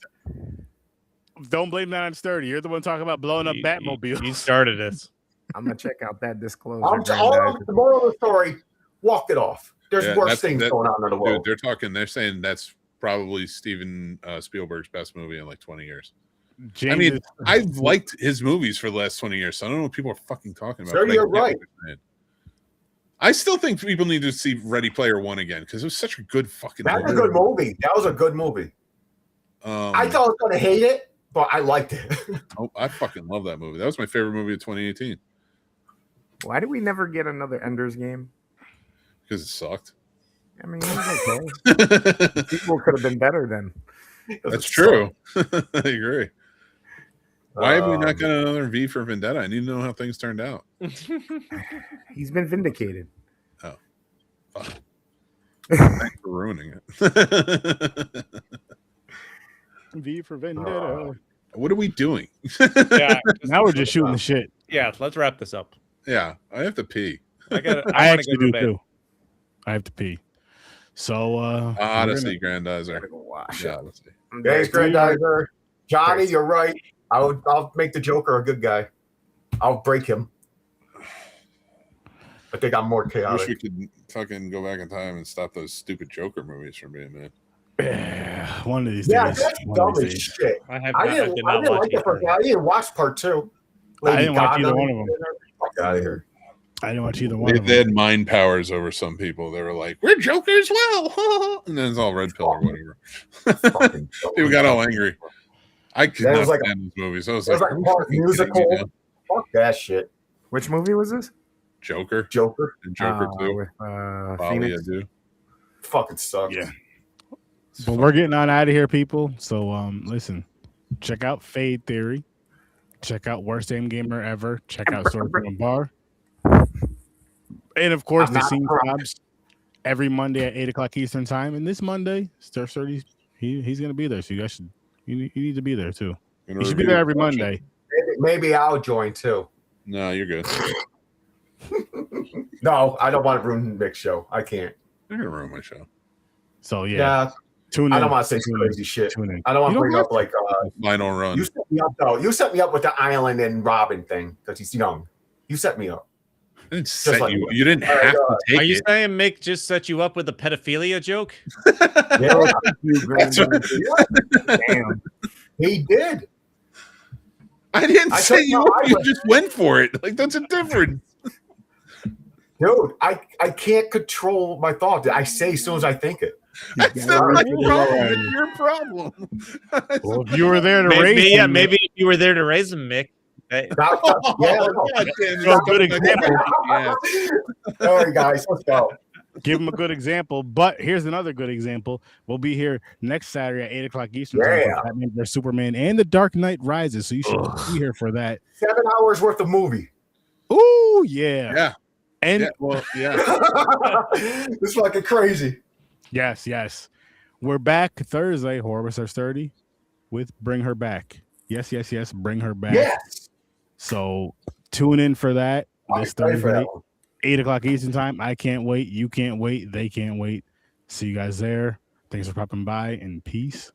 Don't blame that on Sturdy. You're the one talking about blowing up Batmobiles. You started this. I'm gonna check out that disclosure. All the moral of the story, walk it off. There's Yeah, worse things going on in the Dude, world. they're saying that's probably Steven Spielberg's best movie in like 20 years. James I mean, is- I've liked his movies for the last 20 years, so I don't know what people are fucking talking about. Sir, but I you're get what right. you're saying. I still think people need to see Ready Player One again because it was such a good fucking That's a good movie. That was a good movie. I thought I was going to hate it, but I liked it. Oh, I fucking love that movie. That was my favorite movie of 2018 Why do we never get another Ender's Game? because it sucked. I mean, it was okay. People could have been better then. That's true. I agree. Why have we not got another V for Vendetta? I need to know how things turned out. He's been vindicated. Fuck. Thanks for ruining it. V for Vendetta. What are we doing? Yeah. Now we're just shooting the shit. Yeah. Let's wrap this up. Yeah, I have to pee. I I wanna actually go to do bed. too. I have to pee. So Odyssey, Grandizer. Wash Yeah, up. let's see. Thanks, Grandizer. Johnny, you're right. I'll make the Joker a good guy. I'll break him. I think I'm more I wish chaotic. we could fucking go back in time and stop those stupid Joker movies from being made. one of these Yeah, days. that's one dumb of these as days. shit. I have I not, didn't, did I not didn't watch like the first. I didn't watch part two. I didn't watch either Gaga. one of them. Fuck out of here. I didn't watch either one They, of they them. had mind powers over some people. They were like, "We're Joker as well," and then it's all red pill or whatever. Fucking People got all angry. I could That not was like stand these movies. I was it was like, like "Are you part fucking musical. kidding me now?" Fuck that shit. Which movie was this? Joker Joker and Joker 2. With Bali Phoenix. Adu. fucking sucks. Yeah. But we're getting on out of here, people. So listen, check out Fade Theory. Check out Worst Aim Gamer Ever. Check out Sword and Bar. And of course, I'm the not Scene crying. Clubs every Monday at 8:00 Eastern Time. And this Monday, Stir 30, he's gonna be there. So you guys should you need to be there too. Gonna You should be review there it. every Monday. Maybe I'll join too. No, you're good. No, I don't want to ruin Nick's show. I can't. You're gonna ruin my show. So Yeah, yeah, tune in. I don't want to say Tune crazy in. shit. Tune in. I don't want You to bring have up like Final run. you set me up though. You set me up with the Island and Robin thing because he's young. You set me up. I didn't set like- you. You didn't All right, have to take Are you it. saying Mick just set you up with a pedophilia joke? Yeah, That's right. Damn. he did. I didn't I say said you. no, I You was- just went for it. Like that's a difference. Dude, I can't control my thoughts. I say as soon as I think it. That's gotta not my read the problem. line. It's your problem. Well, if you were there to Maybe, raise yeah, him, maybe if you were there to raise him, Mick. Yeah, Oh, yeah. God damn it. So It's good coming back example. to me. Yeah. All right, guys, let's go. give him a good example. But here's another good example. We'll be here next Saturday at 8:00 Eastern time Yeah. for Batman vs Superman and The Dark Knight Rises. So you should be here for that. 7 hours worth of movie. Ooh, yeah. Yeah. And Yeah. Well, yeah. It's fucking crazy. yes. We're back Thursday, Horror Stars 30, with Bring Her Back. Yes. Bring Her Back. Yes. So tune in for that I'm this excited for Thursday, that one. 8:00 Eastern time. I can't wait. You can't wait. They can't wait. See you guys there. Thanks for popping by, and peace.